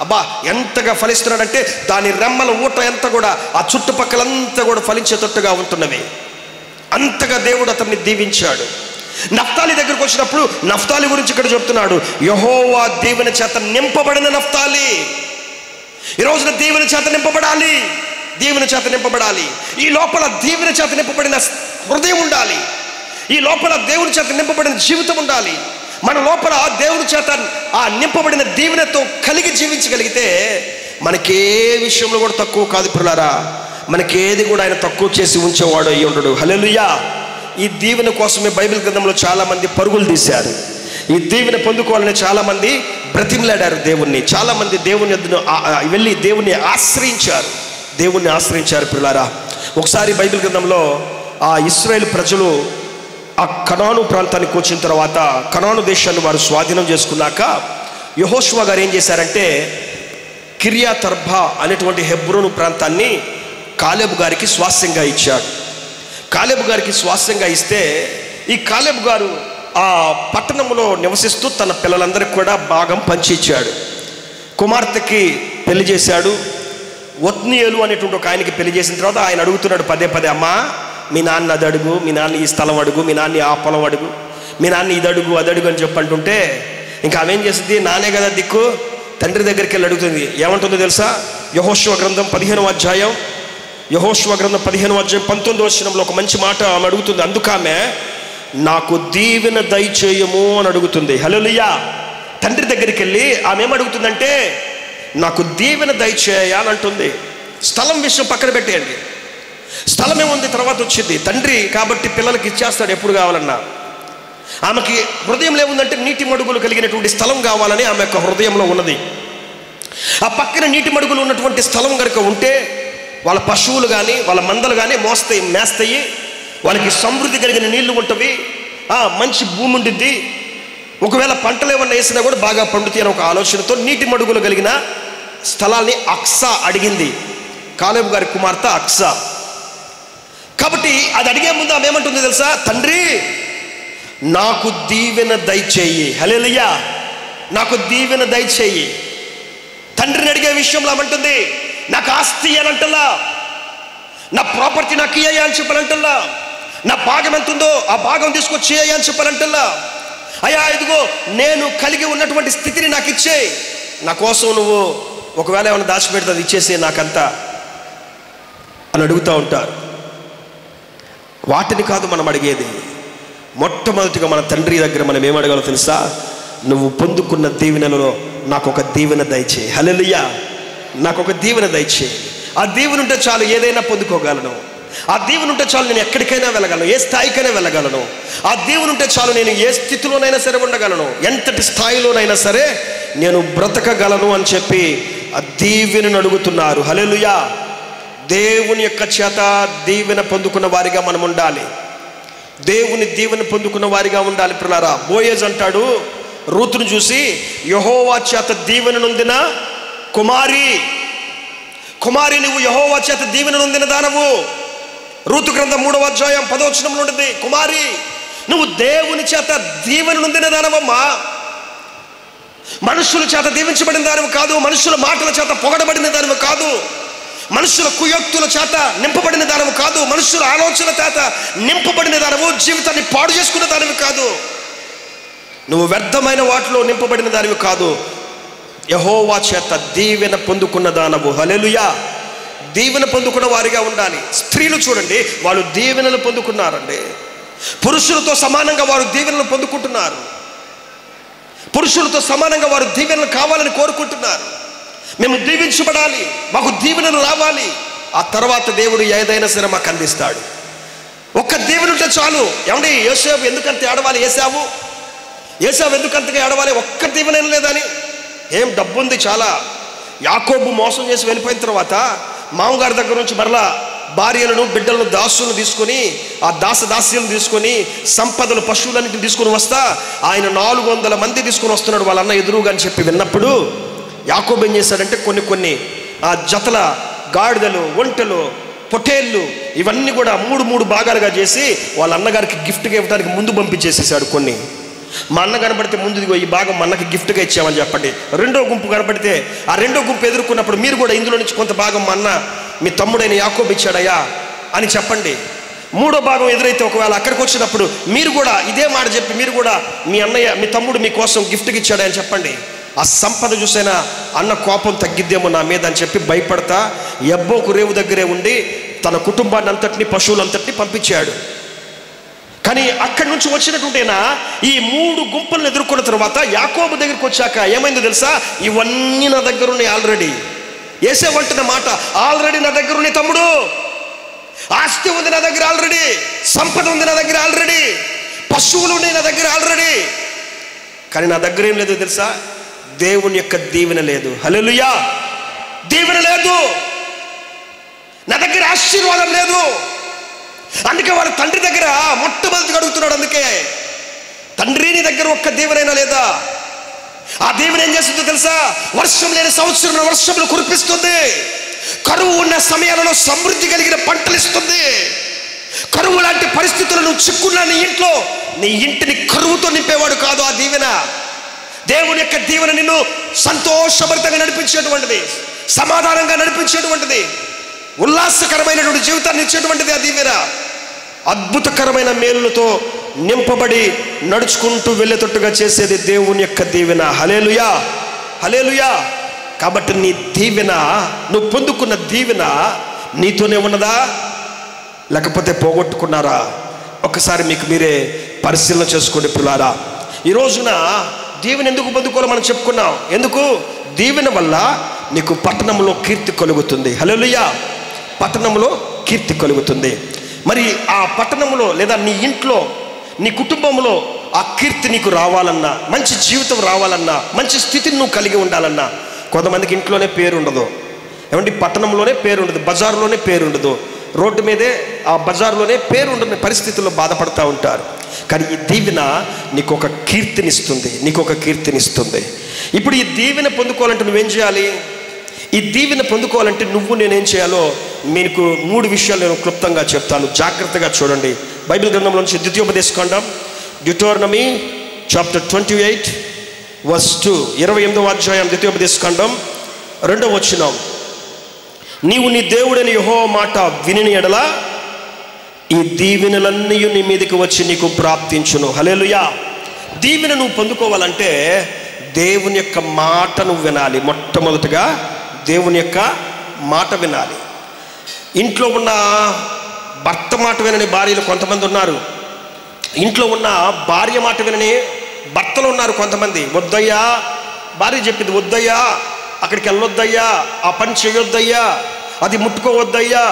అబ్బా, ఎంతగా ఫలిస్తున్నాడంటే దాని రెమ్మల ఊట ఎంత కూడా ఆ చుట్టుపక్కలంతా కూడా ఫలించేటట్టుగా ఉంటున్నవి. అంతగా దేవుడు అతన్ని దీవించాడు. నఫ్తాలి దగ్గరకు వచ్చినప్పుడు నఫ్తాలి గురించి ఇక్కడ చెప్తున్నాడు, యెహోవా దీవెన చేత నింపబడిన నఫ్తాలి. ఈ రోజున దీవెన చేత నింపబడాలి, దీవెన చేత నింపబడాలి. ఈ లోపల దీవెన చేత నింపబడిన హృదయం ఉండాలి. ఈ లోపల దేవుని చేత నింపబడిన జీవితం ఉండాలి. మన లోపల దేవుని చేత ఆ నింపబడిన దీవెనతో కలిగి జీవించగలిగితే మనకే విషయంలో కూడా తక్కువ కాదు ప్రియులారా. మనకేది కూడా ఆయన తక్కువ చేసి ఉంచేవాడు అయ్యి ఉండడు. హల్లెలూయా. ఈ దీవెన కోసమే బైబిల్ గ్రంథంలో చాలామంది పరుగులు తీశారు. ఈ దీవెన పొందుకోవాలని చాలామంది బ్రతిమలాడారు దేవుణ్ణి. చాలామంది దేవుని యొద్దకు వెళ్ళి దేవుణ్ణి ఆశ్రయించారు, దేవుణ్ణి ఆశ్రయించారు ప్రియులారా. ఒకసారి బైబిల్ గ్రంథంలో ఆ ఇశ్రాయేలు ప్రజలు ఆ కనాను ప్రాంతానికి వచ్చిన తర్వాత కనాను దేశాన్ని వారు స్వాధీనం చేసుకున్నాక యెహోషువ గారు ఏం చేశారంటే కిర్యాత్ అర్బా అనేటువంటి హెబ్రోను ప్రాంతాన్ని కాలేబు గారికి స్వాస్థ్యంగా ఇచ్చాడు. కాలేబు గారికి స్వాస్థ్యంగా ఇస్తే ఈ కాలేబు గారు ఆ పట్టణంలో నివసిస్తూ తన పిల్లలందరికీ కూడా భాగం పంచి ఇచ్చాడు. కుమార్తెకి పెళ్లి చేశాడు. ఒత్నియేలు అనేటువంటి ఒక ఆయనకి పెళ్లి చేసిన తర్వాత ఆయన అడుగుతున్నాడు పదే పదే, అమ్మా మీ నాన్న అది అడుగు, మీ నాన్న ఈ స్థలం అడుగు, మీ నాన్న ఆ పొలం అడుగు, మీ నాన్న ఇది అడుగు అది అడుగు అని చెప్పంటుంటే ఇంకా ఆమె ఏం చేస్తుంది, నానే కదా దిక్కు, తండ్రి దగ్గరికి వెళ్ళి అడుగుతుంది. ఏమంటుందో తెలుసా? యెహోషువ గ్రంథం 15వ అధ్యాయం, యెహోషువ గ్రంథం 15వ అధ్యాయం 19వ వచనంలో ఒక మంచి మాట ఆమె అడుగుతుంది. అందుకామె నాకు దీవెన దయచేయము అని అడుగుతుంది. హల్లెలూయా. తండ్రి దగ్గరికి వెళ్ళి ఆమె ఏమడుగుతుందంటే నాకు దీవెన దయచేయాలని అంటుంది. స్థలం విషయం పక్కన పెట్టేయండి, స్థలం ఏముంది తర్వాత వచ్చింది. తండ్రి కాబట్టి పిల్లలకి ఇచ్చేస్తాడు ఎప్పుడు కావాలన్నా. ఆమెకి హృదయంలో ఏముందంటే నీటి మడుగులు కలిగినటువంటి స్థలం కావాలని ఆమె యొక్క హృదయంలో ఉన్నది. ఆ పక్కన నీటి మడుగులు ఉన్నటువంటి స్థలం కనుక ఉంటే వాళ్ళ పశువులు కానీ వాళ్ళ మందలు కానీ మేస్తాయి, వాళ్ళకి సమృద్ధి కలిగిన నీళ్లు ఉంటవి, మంచి భూమి ఉండిద్ది, ఒకవేళ పంటలు ఏమన్నా వేసినా కూడా బాగా పండుతాయి అని ఒక ఆలోచనతో నీటి మడుగులు కలిగిన స్థలాల్ని అక్సా అడిగింది, కాలేబు గారి కుమార్తె అక్సా. కాబట్టి అది అడిగే ముందు ఆమె ఏమంటుంది తెలుసా? తండ్రి నాకు దీవెన దయచేయి. హల్లెలూయా. నాకు దీవెన దయచేయి. తండ్రిని అడిగే విషయంలో ఏమంటుంది, నాకు ఆస్తి అని అంటల్లా, నా ప్రాపర్టీ నాకు ఇయ్య అని చెప్పాలంటల్లా, నా భాగం ఎంత ఉందో ఆ భాగం తీసుకొచ్చి అని చెప్పాలంటల్లా, అయ్యా ఇదిగో నేను కలిగి ఉన్నటువంటి స్థితిని నాకు ఇచ్చేయి, నా కోసం నువ్వు ఒకవేళ ఏమైనా దాచిపెడితే అది ఇచ్చేసి నాకంతా అని అడుగుతూ ఉంటారు. వాటిని కాదు మనం అడిగేది. మొట్టమొదటిగా మన తండ్రి దగ్గర మనం ఏమడగాలో తెలుసా? నువ్వు పొందుకున్న దీవెనలలో నాకు ఒక దీవెన దయచేయి. హల్లెలూయా. నాకు ఒక దీవెన దయచేయి. ఆ దీవెన ఉంటే చాలు ఏదైనా పొందుకోగలను. ఆ దీవెన ఉంటే చాలు నేను ఎక్కడికైనా వెళ్ళగలను, ఏ స్థాయికైనా వెళ్ళగలను. ఆ దీవెన ఉంటే చాలు నేను ఏ స్థితిలోనైనా సరే ఉండగలను, ఎంతటి స్థాయిలోనైనా సరే నేను బ్రతకగలను అని చెప్పి ఆ దీవెనను అడుగుతున్నారు. హల్లెలూయా. దేవుని యొక్క చేత దీవెన పొందుకున్న వారిగా మనం ఉండాలి. దేవుని దీవెన పొందుకున్న వారిగా ఉండాలి ప్రియులారా. బోయేజ్ అంటాడు రూతును చూసి, యెహోవా చేత దీవెన నొందిన కుమారి, కుమారి నువ్వు యెహోవా చేత దీవెన నొందిన దానవు. రూతు గ్రంథం 3వ అధ్యాయం 10వ వచనంలో ఉంటుంది, కుమారి నువ్వు దేవుని చేత దీవెన నొందిన దానవమ్మా. మనుషుల చేత దీవించబడిన దానివి కాదు, మనుషుల మాటల చేత పొగడబడిన దానివి కాదు, మనుషుల కుయోక్తుల చేత నింపబడిన దానవు కాదు, మనుషుల ఆలోచన చేత నింపబడిన దానవు, జీవితాన్ని పాడు చేసుకున్న దానివి కాదు, నువ్వు వ్యర్థమైన వాటిలో నింపబడిన దానివి కాదు, యెహోవా చేత దీవెన పొందుకున్న దానవు. హల్లెలూయా. దీవెన పొందుకున్న వారిగా ఉండాలి. స్త్రీలు చూడండి, వాళ్ళు దీవెనలు పొందుకున్నారండి. పురుషులతో సమానంగా వారు దీవెనలు పొందుకుంటున్నారు. పురుషులతో సమానంగా వారు దీవెనలు కావాలని కోరుకుంటున్నారు. మేము దీవించబడాలి, మాకు దీవెనలు రావాలి, ఆ తర్వాత దేవుడు ఏదైనా సరే మాకు అందిస్తాడు. ఒక్క దీవెన ఉంటే చాలు. ఏమండి యోసేపు ఎందుకంత ఏడవాలి? ఏసావు ఎందుకంతగా ఏడవాలి? ఒక్క దీవెన లేదని. ఏం డబ్బు ఉంది చాలా. యాకోబు మోసం చేసి వెళ్ళిపోయిన తర్వాత మామగారి దగ్గర నుంచి మరలా భార్యలను, బిడ్డలను, దాసులను తీసుకొని, ఆ దాసదాస్యులను తీసుకొని, సంపదలు, పశువులన్నింటిని తీసుకొని వస్తా ఆయన 400 మంది తీసుకొని వస్తున్నాడు వాళ్ళ అన్న ఎదురుగా అని చెప్పి విన్నప్పుడు యాకోబు ఏం చేశాడంటే కొన్ని ఆ జతల గాడిదలు, ఒంటెలు, పొటేళ్ళు ఇవన్నీ కూడా 3 భాగాలుగా చేసి వాళ్ళ అన్నగారికి గిఫ్ట్గా ఇవ్వడానికి ముందు పంపించేసేసాడు. కొన్ని మా అన్న కనబడితే ముందు ఈ భాగం మా అన్నకి గిఫ్ట్గా ఇచ్చామని చెప్పండి. రెండో గుంపు కనబడితే ఆ రెండో గుంపు ఎదుర్కొన్నప్పుడు మీరు కూడా ఇందులో నుంచి కొంత భాగం మా అన్న మీ తమ్ముడైన యాకోబు ఇచ్చాడయ్యా అని చెప్పండి. మూడో భాగం ఎదురైతే ఒకవేళ అక్కడికి వచ్చినప్పుడు మీరు కూడా ఇదే మాట చెప్పి మీరు కూడా మీ అన్నయ్య, మీ తమ్ముడు మీకోసం గిఫ్ట్గా ఇచ్చాడని చెప్పండి. ఆ సంపద చూసైనా అన్న కోపం తగ్గిద్దేమో నా మీద అని చెప్పి భయపడతా యబ్బోకు రేవు దగ్గరే ఉండి తన కుటుంబాన్ని అంతటిని, పశువులంతటిని పంపించాడు. కానీ అక్కడి నుంచి వచ్చినట్టుగా ఈ 3 గుంపులను ఎదుర్కొన్న తర్వాత యాకోబు దగ్గరికి వచ్చాక ఏమైందో తెలుసా? ఇవన్నీ నా దగ్గర ఉన్నాయి ఆల్రెడీ. ఏసేవంటున్న మాట, ఆల్రెడీ నా దగ్గర ఉన్నాయి తమ్ముడు. ఆస్తి ఉంది నా దగ్గర ఆల్రెడీ, సంపద ఉంది నా దగ్గర ఆల్రెడీ, పశువులు ఉన్నాయి నా దగ్గర ఆల్రెడీ. కానీ నా దగ్గర ఏం లేదు తెలుసా? దేవుని యొక్క దీవెన లేదు. హల్లెలూయా! దీవెన లేదు, నా దగ్గర ఆశీర్వాదం లేదు. అందుకే వాడు తండ్రి దగ్గర మొట్టమొదటిగా అడుగుతున్నాడు. అందుకే తండ్రి నీ దగ్గర ఒక్క దీవెనైనా లేదా? ఆ దీవెన ఏం చేస్తుందో తెలుసా? వర్షం లేని సంవత్సరంలో వర్షములు కురిపిస్తుంది, కరువు ఉన్న సమయాలలో సమృద్ధి కలిగిన పంటలు ఇస్తుంది. కరువు లాంటి పరిస్థితులను చిక్కున్న నీ ఇంటిని కరువుతో నింపేవాడు కాదు ఆ దీవెన. దేవుని యొక్క దీవెన నిన్ను సంతోషభరితంగా నడిపించేటువంటిది, సమాధానంగా నడిపించేటువంటిది, ఉల్లాసకరమైనటువంటి జీవితాన్ని ఇచ్చేటువంటిది ఆ దీవెన. అద్భుతకరమైన మేలులతో నింపబడి నడుచుకుంటూ వెళ్ళేటట్టుగా చేసేది దేవుని యొక్క దీవెన. హల్లెలూయా, హల్లెలూయా. కాబట్టి నీ దీవెన, నువ్వు పొందుకున్న దీవెన నీతోనే ఉన్నదా లేకపోతే పోగొట్టుకున్నారా? ఒకసారి మీకు మీరే పరిశీలన చేసుకోండి పిల్లారా. ఈ రోజున దీవెన ఎందుకు పొందుకోవాలో మనం చెప్పుకున్నాం. ఎందుకు? దీవెన వల్ల నీకు పట్టణంలో కీర్తి కలుగుతుంది. హల్లెలూయా! పట్టణంలో కీర్తి కలుగుతుంది. మరి ఆ పట్టణంలో లేదా నీ ఇంట్లో, నీ కుటుంబంలో ఆ కీర్తి నీకు రావాలన్నా, మంచి జీవితం రావాలన్నా, మంచి స్థితిని నువ్వు కలిగి ఉండాలన్నా, కొంతమందికి ఇంట్లోనే పేరు ఉండదు, ఏమంటే పట్టణంలోనే పేరు ఉండదు, బజార్లోనే పేరు ఉండదు, రోడ్డు మీదే ఆ బజార్లోనే పేరు ఉండని పరిస్థితుల్లో బాధపడుతూ ఉంటారు. కానీ ఈ దీవెన నీకు ఒక కీర్తినిస్తుంది, నీకు ఒక కీర్తినిస్తుంది. ఇప్పుడు ఈ దీవెన పొందుకోవాలంటే నువ్వేం చేయాలి? ఈ దీవెన పొందుకోవాలంటే నువ్వు నేనేం చేయాలో మీకు 3 విషయాలు నేను క్లుప్తంగా చెప్తాను. జాగ్రత్తగా చూడండి. బైబిల్ గ్రంథంలో నుంచి ద్వితీయోపదేశకాండం, డ్యూటోనమీ చాప్టర్ 28 verse 2, 28వ అధ్యాయం ద్వితీయోపదేశకాండం 2వ వచనం. నీవు నీ దేవుడైన యెహోవా మాట వినిన ఎడల ఈ దీవెనలన్నీ నీ మీదకి వచ్చి నీకు ప్రాప్తించును. హల్లెలూయా! దీవెన నువ్వు పొందుకోవాలంటే దేవుని యొక్క మాట నువ్వు వినాలి. మొట్టమొదటిగా దేవుని యొక్క మాట వినాలి. ఇంట్లో ఉన్న భర్త మాట వినని భార్యలు కొంతమంది ఉన్నారు, ఇంట్లో ఉన్న భార్య మాట వినని భర్తలు ఉన్నారు కొంతమంది. వద్దయ్యా, భార్య చెప్పింది వద్దయ్యా, అక్కడికి వెళ్ళొద్దయ్యా, ఆ పని చేయొద్దయ్యా, అది ముట్టుకోవద్దయ్యా.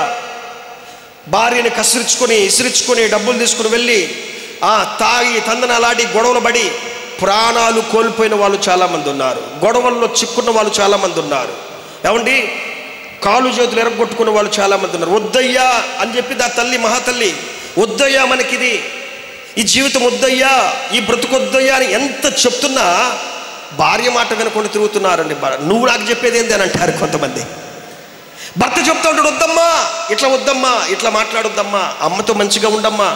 భార్యని కసిరించుకొని ఇసిరించుకొని డబ్బులు తీసుకుని వెళ్ళి తాగి తందనాలాడి గొడవలు పడి ప్రాణాలు కోల్పోయిన వాళ్ళు చాలామంది ఉన్నారు. గొడవల్లో చిక్కున్న వాళ్ళు చాలామంది ఉన్నారు. ఏమండి, కాలు చేతులు ఎరగొట్టుకున్న వాళ్ళు చాలామంది ఉన్నారు. వద్దయ్యా అని చెప్పి ఆ తల్లి, మహాతల్లి, వద్దయ్యా మనకిది, ఈ జీవితం వద్దయ్యా, ఈ బ్రతుకొద్దయ్యా అని ఎంత చెప్తున్నా భార్య మాట వినకుండా తిరుగుతున్నారండి. నువ్వు నాకు చెప్పేది ఏంటి అని అంటారు కొంతమంది. భర్త చెప్తా ఉంటాడు, వద్దమ్మా, ఇట్లా వద్దమ్మా, ఇట్లా మాట్లాడొద్దమ్మా, అమ్మతో మంచిగా ఉండమ్మా,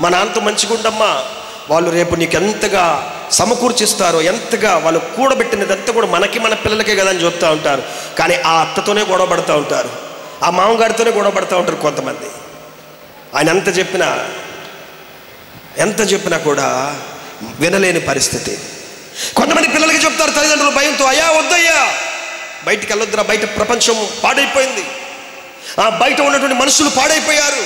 మా నాన్నతో మంచిగా ఉండమ్మా. వాళ్ళు రేపు నీకు ఎంతగా సమకూర్చిస్తారో, ఎంతగా వాళ్ళు కూడబెట్టినదంతా కూడా మనకి, మన పిల్లలకే కదా అని చెప్తూ ఉంటారు. కానీ ఆ అత్తతోనే గొడవ పడుతూ ఉంటారు, ఆ మామగారితోనే గొడవ పడుతూ ఉంటారు కొంతమంది. ఆయన ఎంత చెప్పినా కూడా వినలేని పరిస్థితి. కొంతమంది పిల్లలకి చెప్తారు తల్లిదండ్రులు భయంతో, అయ్యా వద్దయ్యా, బయటికి వెళ్ళొద్దురా, బయట ప్రపంచం పాడైపోయింది, బయట ఉన్నటువంటి మనుషులు పాడైపోయారు,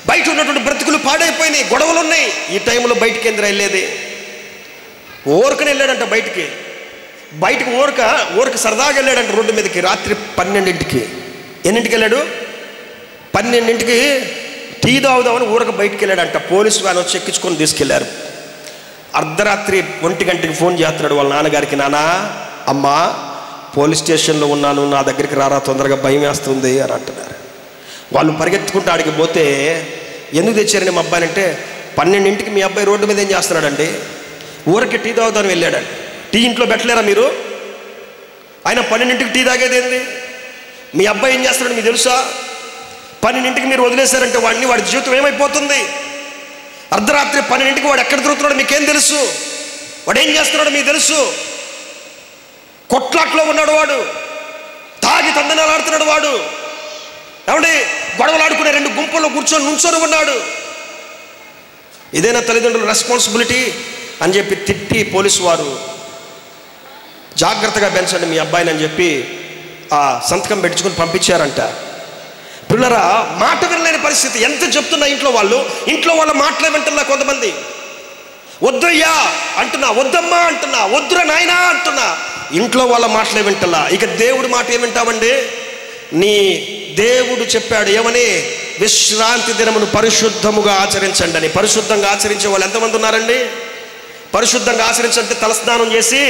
బయట ఉన్నటువంటి బ్రతుకులు పాడైపోయినాయి, గొడవలు ఉన్నాయి. ఈ టైంలో బయటికి ఎందుకు వెళ్ళేది? ఊరకని వెళ్ళాడంట బయటకు ఊరక సరదాగా వెళ్ళాడంట రోడ్డు మీదకి. రాత్రి 12ంటికి, ఎన్నింటికి వెళ్ళాడు? 12ంటికి టీ తాగుదామని ఊరక బయటికి వెళ్ళాడంట. పోలీసు వ్యాన్ వచ్చి ఎక్కించుకొని తీసుకెళ్లారు. అర్ధరాత్రి 1 గంటకి ఫోన్ చేస్తున్నాడు వాళ్ళ నాన్నగారికి, నాన్న, అమ్మా పోలీస్ స్టేషన్లో ఉన్నాను, నా దగ్గరికి రారా, తొందరగా భయం వేస్తుంది అని అంటున్నారు. వాళ్ళు పరిగెత్తుకుంటూ ఆడికి పోతే, ఎందుకు తెచ్చారండి మా అబ్బాయిని అంటే, 12ంటికి మీ అబ్బాయి రోడ్డు మీద ఏం చేస్తున్నాడండి, ఊరికి టీ తాగుతాను వెళ్ళాడండి. టీ ఇంట్లో పెట్టలేరా మీరు? ఆయన 12ంటికి టీ తాగేది ఏంది? మీ అబ్బాయి ఏం చేస్తున్నాడు మీకు తెలుసా? 12ంటికి మీరు వదిలేశారంటే వాడి జీవితం ఏమైపోతుంది? అర్ధరాత్రి 12ంటికి వాడు ఎక్కడ తిరుగుతున్నాడు మీకేం తెలుసు? వాడు ఏం చేస్తున్నాడు మీకు తెలుసు? కొట్లాట్లో ఉన్నాడు వాడు, తాగి తందనాలు ఆడుతున్నాడు వాడు, ఏమండి గొడవలు ఆడుకునే 2 గుంపుల్లో నుంచొని ఉన్నాడు. ఇదేనా తల్లిదండ్రుల రెస్పాన్సిబిలిటీ అని చెప్పి తిట్టి పోలీసు వారు జాగ్రత్తగా పెంచండి మీ అబ్బాయిని అని చెప్పి ఆ సంతకం పెట్టించుకొని పంపించారంట. పిల్లరా, మాట వినలేని పరిస్థితి. ఎంత చెప్తున్నా ఇంట్లో వాళ్ళ మాటలే వింటున్నా. కొంతమంది వద్దయ్యా అంటున్నా, వద్దమ్మా అంటున్నా, వద్దురా నాయనా అంటున్నా, ఇంట్లో వాళ్ళ మాటలే వింటలా. ఇక దేవుడి మాట ఏమింటామండి? నీ దేవుడు చెప్పాడు ఏమని? విశ్రాంతి దినమును పరిశుద్ధముగా ఆచరించండి అని. పరిశుద్ధంగా ఆచరించే వాళ్ళు ఎంతమంది ఉన్నారండి? పరిశుద్ధంగా ఆచరించంటే తలస్నానం చేసి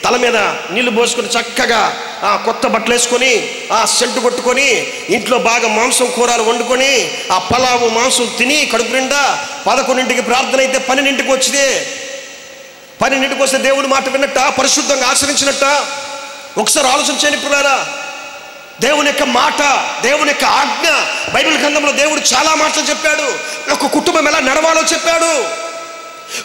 తల మీద నీళ్లు పోసుకొని చక్కగా కొత్త బట్టలు వేసుకొని సెంటు కొట్టుకొని ఇంట్లో బాగా మాంసం కూరలు వండుకొని ఆ పలావు మాంసం తిని కడుపు నిండా 11ంటికి ప్రార్థన అయితే 12ంటికి వచ్చితే 12ంటికి వస్తే దేవుడి మాట విన్నట్ట, పరిశుద్ధంగా ఆచరించినట్ట? ఒకసారి ఆలోచించండి పిల్లారా. దేవుని యొక్క మాట, దేవుని యొక్క ఆజ్ఞ, బైబిల్ గ్రంథంలో దేవుడు చాలా మాటలు చెప్పాడు. ఒక కుటుంబం ఎలా నడవాలో చెప్పాడు,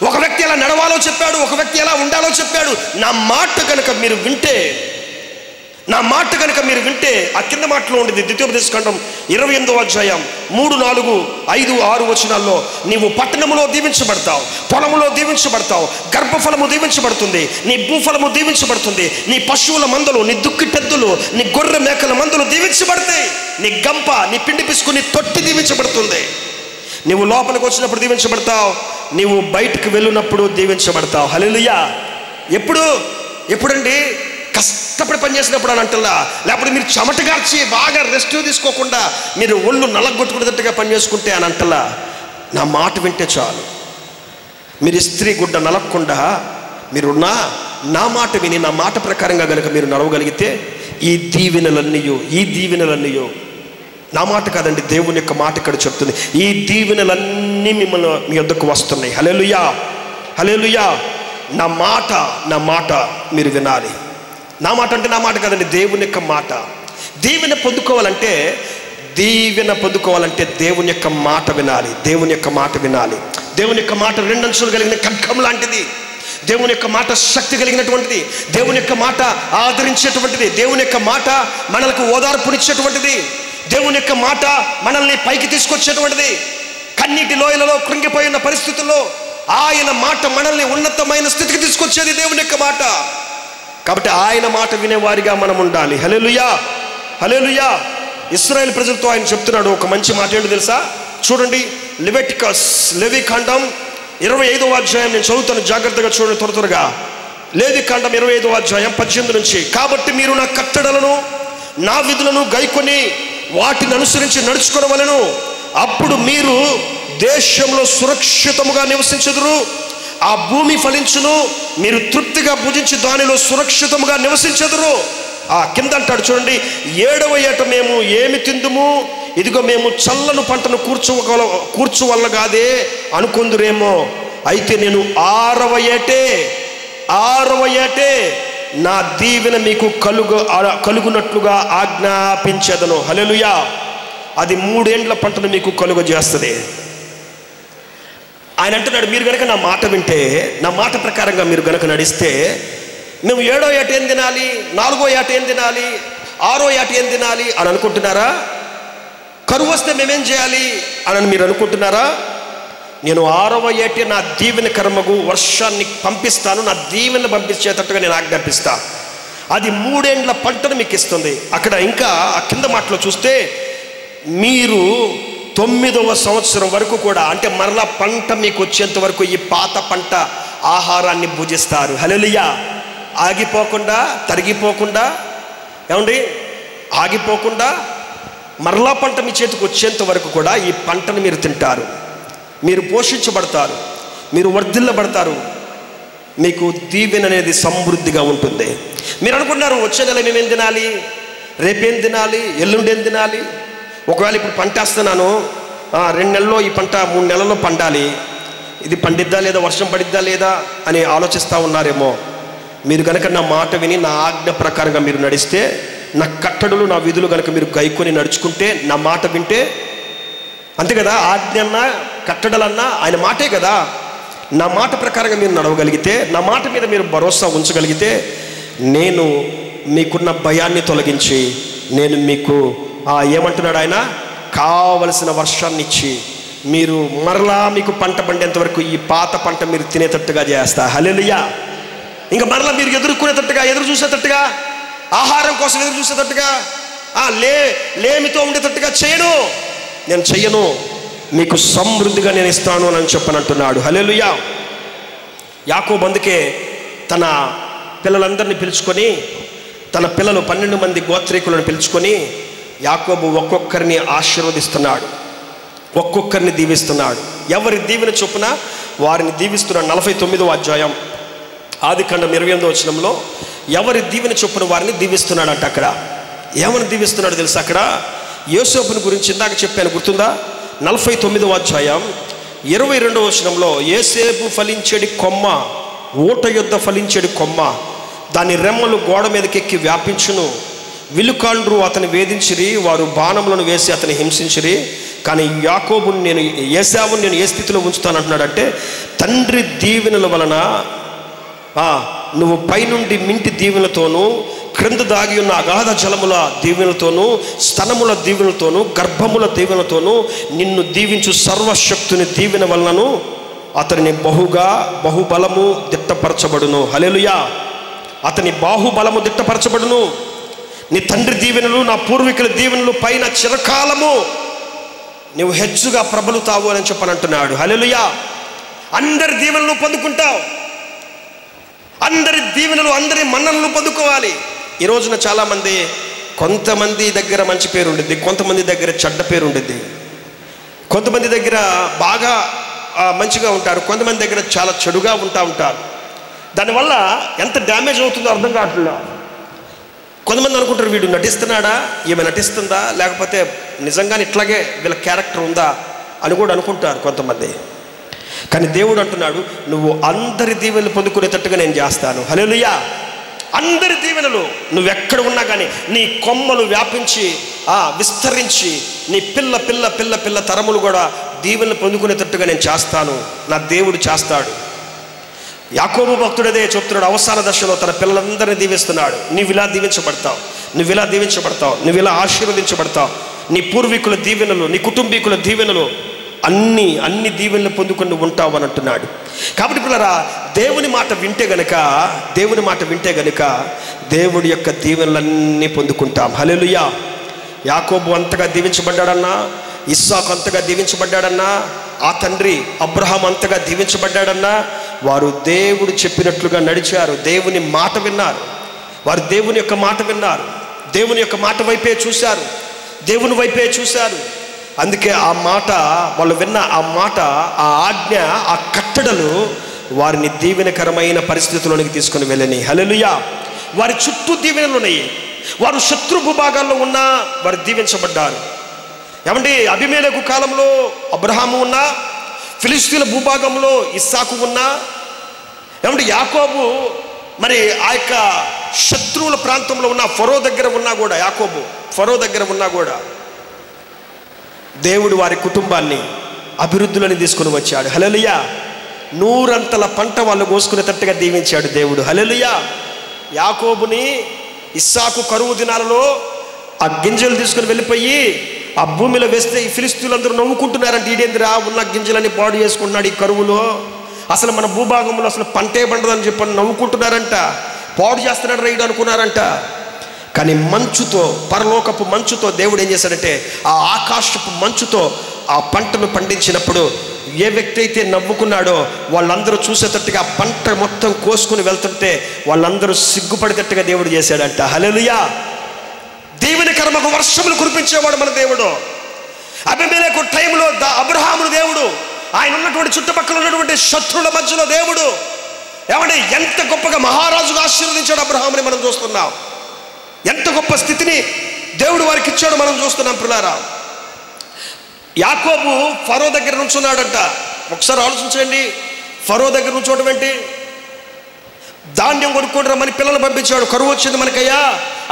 ఒక వ్యక్తి ఎలా నడవాలో చెప్పాడు, ఒక వ్యక్తి ఎలా ఉండాలో చెప్పాడు. నా మాట కనుక మీరు వింటే ఆ కింద మాటలో ఉండేది ద్వితీయోపదేశకాండం 28వ అధ్యాయం 3, 4, 5, 6 వచనాల్లో, నీవు పట్టణములో దీవించబడతావు, పొలములో దీవించబడతావు, గర్భఫలము దీవించబడుతుంది, నీ భూఫలము దీవించబడుతుంది, నీ పశువుల మందలు, నీ దుక్కిటెద్దులు, నీ గొర్రె మేకల మందలు దీవించబడతాయి, నీ గంప, నీ పిండి పిసుకు, నీ తొట్టి దీవించబడుతుంది. నీవు లోపలికి వచ్చినప్పుడు దీవించబడతావు, నీవు బయటకు వెళ్ళినప్పుడు దీవించబడతావు. హల్లెలూయా. ఎప్పుడండి? కష్టపడి పనిచేసినప్పుడు అని అంటలా, లేకపోతే మీరు చెమటగార్చి బాగా రెస్ట్ తీసుకోకుండా మీరు ఒళ్ళు నలగొట్టుకునేటట్టుగా పనిచేసుకుంటే అని అంటలా. నా మాట వింటే చాలు. మీరు ఇస్త్రీ గుడ్డ నలగకుండా మీరున్నా నా మాట విని నా మాట ప్రకారంగా కనుక మీరు నడవగలిగితే ఈ దీవెనలన్నీయో నా మాట కాదండి, దేవుని యొక్క మాట ఇక్కడ చెప్తుంది. ఈ దీవెనలన్నీ మిమ్మల్ని మీ వద్దకు వస్తున్నాయి. హల్లెలూయా, హల్లెలూయా. నా మాట మీరు వినాలి. నా మాట అంటే నా మాట కాదండి, దేవుని యొక్క మాట. దీవెన పొందుకోవాలంటే దేవుని యొక్క మాట వినాలి. దేవుని యొక్క మాట వినాలి. దేవుని యొక్క మాట 2 అంచులు కలిగిన ఖడ్గం లాంటిది. దేవుని యొక్క మాట శక్తి కలిగినటువంటిది. దేవుని యొక్క మాట ఆదరించేటువంటిది. దేవుని యొక్క మాట మనలకు ఓదార్పునిచ్చేటువంటిది. దేవుని యొక్క మాట మనల్ని పైకి తీసుకొచ్చేటువంటిది. కన్నీటి లోయలలో కృంగిపోయిన పరిస్థితుల్లో ఆయన మాట మనల్ని ఉన్నతమైన స్థితికి తీసుకొచ్చేది దేవుని యొక్క మాట. కాబట్టి ఆయన మాట వినేవారిగా మనం ఉండాలి. హల్లెలూయా, హల్లెలూయా. ఇశ్రాయేలు ప్రజలతో ఆయన చెప్తున్నాడు ఒక మంచి మాట. ఏంటో తెలుసా? చూడండి, లేవికాండం 25వ అధ్యాయం నేను చదువుతాను, జాగ్రత్తగా చూడండి త్వరగా. లేవికాండం 25వ అధ్యాయం 18 నుంచి. కాబట్టి మీరు నా కట్టడలను నా విధులను గైకొని వాటిని అనుసరించి నడుచుకోవలను, అప్పుడు మీరు దేశంలో సురక్షితముగా నివసించుదురు, ఆ భూమి ఫలించును, మీరు తృప్తిగా భుజించి దానిలో సురక్షితముగా నివసించెదరు. ఆ కింద అంటాడు చూడండి, 7వ ఏట మేము ఏమి తిందుము, ఇదిగో మేము చల్లను పంటను కూర్చువల్లగాదే అనుకుందురేమో, అయితే నేను 6వ ఏటే నా దీవెన మీకు కలుగునట్లుగా ఆజ్ఞాపించెదను. హల్లెలూయా. అది 3 ఏండ్ల పంటను మీకు కలుగ చేస్తుంది. ఆయన అంటున్నాడు, మీరు కనుక నా మాట వింటే, నా మాట ప్రకారంగా మీరు కనుక నడిస్తే, మేము 7వ ఏట ఏం తినాలి, 4వ ఏట ఏం తినాలి, 6వ ఏట ఏం తినాలి అని అనుకుంటున్నారా? కరువు వస్తే మేమేం చేయాలి అని మీరు అనుకుంటున్నారా? నేను 6వ ఏటే నా దీవెన కర్మకు వర్షాన్ని పంపిస్తాను, నా దీవెన పంపించేటట్టుగా నేను ఆజ్ఞాపిస్తా. అది 3 ఏండ్ల పంటను మీకు ఇస్తుంది. అక్కడ ఇంకా ఆ కింద మాటలో చూస్తే, మీరు 9వ సంవత్సరం వరకు కూడా, అంటే మరలా పంట మీకు వచ్చేంత వరకు ఈ పాత పంట ఆహారాన్ని భుజిస్తారు. హల్లెలూయా. ఆగిపోకుండా, తరిగిపోకుండా, ఏమండి, ఆగిపోకుండా మరలా పంట మీ చేతికి వచ్చేంత వరకు కూడా ఈ పంటను మీరు తింటారు. మీరు పోషించబడతారు, మీరు వర్ధిల్లబడతారు, మీకు దీవెన అనేది సమృద్ధిగా ఉంటుంది. మీరు అనుకుంటున్నారు వచ్చే నెల మేమేం తినాలి, రేపేం తినాలి, ఎల్లుండి ఏం తినాలి, ఒకవేళ ఇప్పుడు పంట వేస్తున్నాను 2 నెలల్లో ఈ పంట 3 నెలల్లో పండాలి, ఇది పండిద్దా లేదా, వర్షం పడిద్దా లేదా అని ఆలోచిస్తూ ఉన్నారేమో. మీరు కనుక నా మాట విని నా ఆజ్ఞ ప్రకారంగా మీరు నడిస్తే, నా కట్టడలు నా విధులు కనుక మీరు గైకొని నడుచుకుంటే, నా మాట వింటే, అంతే కదా, ఆజ్ఞ అన్నా కట్టడలన్నా ఆయన మాటే కదా. నా మాట ప్రకారంగా మీరు నడవగలిగితే, నా మాట మీద మీరు భరోసా ఉంచగలిగితే, నేను మీకున్న భయాన్ని తొలగించి నేను మీకు ఏమంటున్నాడు ఆయన, కావలసిన వర్షాన్ని ఇచ్చి మీరు మరలా మీకు పంట పండేంత వరకు ఈ పాత పంట మీరు తినేటట్టుగా చేస్తా. హల్లెలూయా. ఇంకా మరలా మీరు ఎదుర్కొనేటట్టుగా, ఎదురు చూసేటట్టుగా, ఆహారం కోసం ఎదురు చూసేటట్టుగా, లేమితో ఉండేటట్టుగా నేను చెయ్యను, మీకు సమృద్ధిగా నేను ఇస్తాను అని చెప్పనంటున్నాడు. హల్లెలూయా. యాకోబు అందుకే తన పిల్లలందరినీ పిలుచుకొని, తన పిల్లలు 12 మంది గోత్రీకులను పిలుచుకొని యాకోబు ఒక్కొక్కరిని ఆశీర్వదిస్తున్నాడు, ఒక్కొక్కరిని దీవిస్తున్నాడు. ఎవరి దీవెన చొప్పున వారిని దీవిస్తున్నాడు. 49వ అధ్యాయం ఆదికాండం 28వ వచనంలో ఎవరి దీవెన చొప్పున వారిని దీవిస్తున్నాడంట. అక్కడ ఏమని దీవిస్తున్నాడు తెలుసా? అక్కడ యోసేపుని గురించి ఇందాక చెప్పాను, గుర్తుందా? 49వ అధ్యాయం 22వ వచనంలో యోసేపు ఫలించేడి కొమ్మ, ఊట యొద్ద ఫలించేడి కొమ్మ, దాని రెమ్మలు గోడ మీదకెక్కి వ్యాపించును, విలుకాండ్రు అతని వేధించిరి, వారు బాణములను వేసి అతని హింసించిరి, కానీ యాకోబుని ఏశావుని నేను ఏ స్థితిలో ఉంచుతానంటున్నాడంటే, తండ్రి దీవెనల వలన నువ్వు పైనుండి మింటి దీవెనలతోనూ, క్రింద దాగి ఉన్న అగాధ జలముల దీవెనలతోనూ, స్తనముల దీవెనలతోనూ, గర్భముల దీవెనలతోనూ నిన్ను దీవించు సర్వశక్తుని దీవెన వలనను అతని బహుబలము దిట్టపరచబడును. హల్లెలూయా. అతని బాహుబలము దిట్టపరచబడును. నీ తండ్రి దీవెనలు, నా పూర్వీకుల దీవెనలు పైన చిరకాలము నువ్వు హెచ్చుగా ప్రబలుతావు అని చెప్పనంటున్నాడు. హల్లెలూయా. అందరి దీవెనలు పొందుకుంటావు, అందరి దీవెనలు, అందరి మన్ననలు పొందుకోవాలి. ఈ రోజున చాలామంది, కొంతమంది దగ్గర మంచి పేరు ఉండిద్ది, కొంతమంది దగ్గర చెడ్డ పేరు ఉండిద్ది, కొంతమంది దగ్గర బాగా మంచిగా ఉంటారు, కొంతమంది దగ్గర చాలా చెడుగా ఉంటారు. దానివల్ల ఎంత డ్యామేజ్ అవుతుందో అర్థం కావట్లేదు. కొంతమంది అనుకుంటారు, వీడు నటిస్తున్నాడా, ఈమె నటిస్తుందా, లేకపోతే నిజంగానే ఇట్లాగే వీళ్ళ క్యారెక్టర్ ఉందా అని కూడా అనుకుంటారు కొంతమంది. కానీ దేవుడు అంటున్నాడు, నువ్వు అందరి దీవెనలు పొందుకునేటట్టుగా నేను చేస్తాను. హల్లెలూయా. అందరి దీవెనలు, నువ్వెక్కడ ఉన్నా కానీ నీ కొమ్మలు వ్యాపించి విస్తరించి నీ పిల్ల పిల్ల పిల్ల పిల్ల తరములు కూడా దీవెనలు పొందుకునేటట్టుగా నేను చేస్తాను. నా దేవుడు చేస్తాడు. యాకోబు భక్తుడదే చెప్తున్నాడు, అవసాన దశలో తన పిల్లలందరినీ దీవిస్తున్నాడు. నువ్వు ఇలా దీవించబడతావు, నువ్వు ఇలా దీవించబడతావు, నువ్వు ఇలా ఆశీర్వదించబడతావు. నీ పూర్వీకుల దీవెనలు, నీ కుటుంబీకుల దీవెనలు, అన్ని దీవెనలు పొందుకొని ఉంటావు అని అంటున్నాడు. కాబట్టి పిల్లరా, దేవుని మాట వింటే గనుక దేవుడి యొక్క దీవెనలన్నీ పొందుకుంటాం. హల్లెలూయా. యాకోబు అంతగా దీవించబడ్డాడన్నా, ఇస్సాకు అంతగా దీవించబడ్డాడన్నా, ఆ తండ్రి అబ్రహాం అంతగా దీవించబడ్డాడన్నా, వారు దేవుడు చెప్పినట్లుగా నడిచారు, దేవుని మాట విన్నారు. వారు దేవుని యొక్క మాట విన్నారు, దేవుని యొక్క మాట వైపే చూశారు, దేవుని వైపే చూశారు. అందుకే ఆ మాట, వాళ్ళు విన్న ఆ మాట, ఆ ఆజ్ఞ, ఆ కట్టడలు వారిని దీవెనకరమైన పరిస్థితుల్లోనికి తీసుకొని వెళ్ళని. హల్లెలూయా. వారి చుట్టూ దీవెనలు ఉన్నాయి. వారు శత్రు భూభాగాల్లో ఉన్నా వారు దీవించబడ్డారు. ఏమంటే అబీమెలెకు కాలంలో అబ్రహాము ఉన్నా, ఫిలిష్తీయుల భూభాగంలో ఇస్సాకు ఉన్నా, ఏమంటే యాకోబు మరి ఆ యొక్క శత్రువుల ప్రాంతంలో ఉన్న ఫరో దగ్గర ఉన్నా కూడా, యాకోబు ఫరో దగ్గర ఉన్నా కూడా దేవుడు వారి కుటుంబాన్ని అభివృద్ధిలోని తీసుకుని వచ్చాడు. హల్లెలూయా. 100 పంట వాళ్ళు కోసుకునేటట్టుగా దీవించాడు దేవుడు. హల్లెలూయా. యాకోబుని ఇస్సాకు కరువు దినాలలో ఆ గింజలు తీసుకుని వెళ్ళిపోయి ఆ భూమిలో వేస్తే ఈ ఫిలిష్తీయులందరూ నవ్వుకుంటున్నారంట, ఈడేంద్రా ఉన్న గింజలని పాడు చేసుకుంటున్నాడు ఈ కరువులో, అసలు మన భూభాగంలో అసలు పంటే పండదని చెప్పని నవ్వుకుంటున్నారంట, పాడు చేస్తున్నాడు రైడు అనుకున్నారంట. కానీ మంచుతో, పరలోకపు మంచుతో దేవుడు ఏం చేశాడంటే, ఆ ఆకాశపు మంచుతో ఆ పంటను పండించినప్పుడు ఏ వ్యక్తి అయితే నవ్వుకున్నాడో వాళ్ళందరూ చూసేటట్టుగా పంట మొత్తం కోసుకుని వెళ్తుంటే వాళ్ళందరూ సిగ్గుపడేటట్టుగా దేవుడు చేశాడంట. హల్లెలూయా. దీవెనకరమగు వర్షములు కురిపించేవాడు మన దేవుడు. అబీమెలెకు టైంలో అబ్రహామును దేవుడు, ఆయన ఉన్నటువంటి చుట్టుపక్కల ఉన్నటువంటి శత్రువుల మధ్యలో దేవుడు ఏమంటే ఎంత గొప్పగా మహారాజుగా ఆశీర్వదించాడు అబ్రహాముని మనం చూస్తున్నాం. ఎంత గొప్ప స్థితిని దేవుడు వారికి ఇచ్చాడు మనం చూస్తున్నాం పిల్లారా. యాకోబు ఫరో దగ్గర నుంచున్నాడంట. ఒకసారి ఆలోచించండి, ఫరో దగ్గర నుంచోవడం ఏంటి? ధాన్యం కొనుక్కోండి రమ్మని పిల్లలు పంపించాడు. కరువు వచ్చింది మనకయ్యా,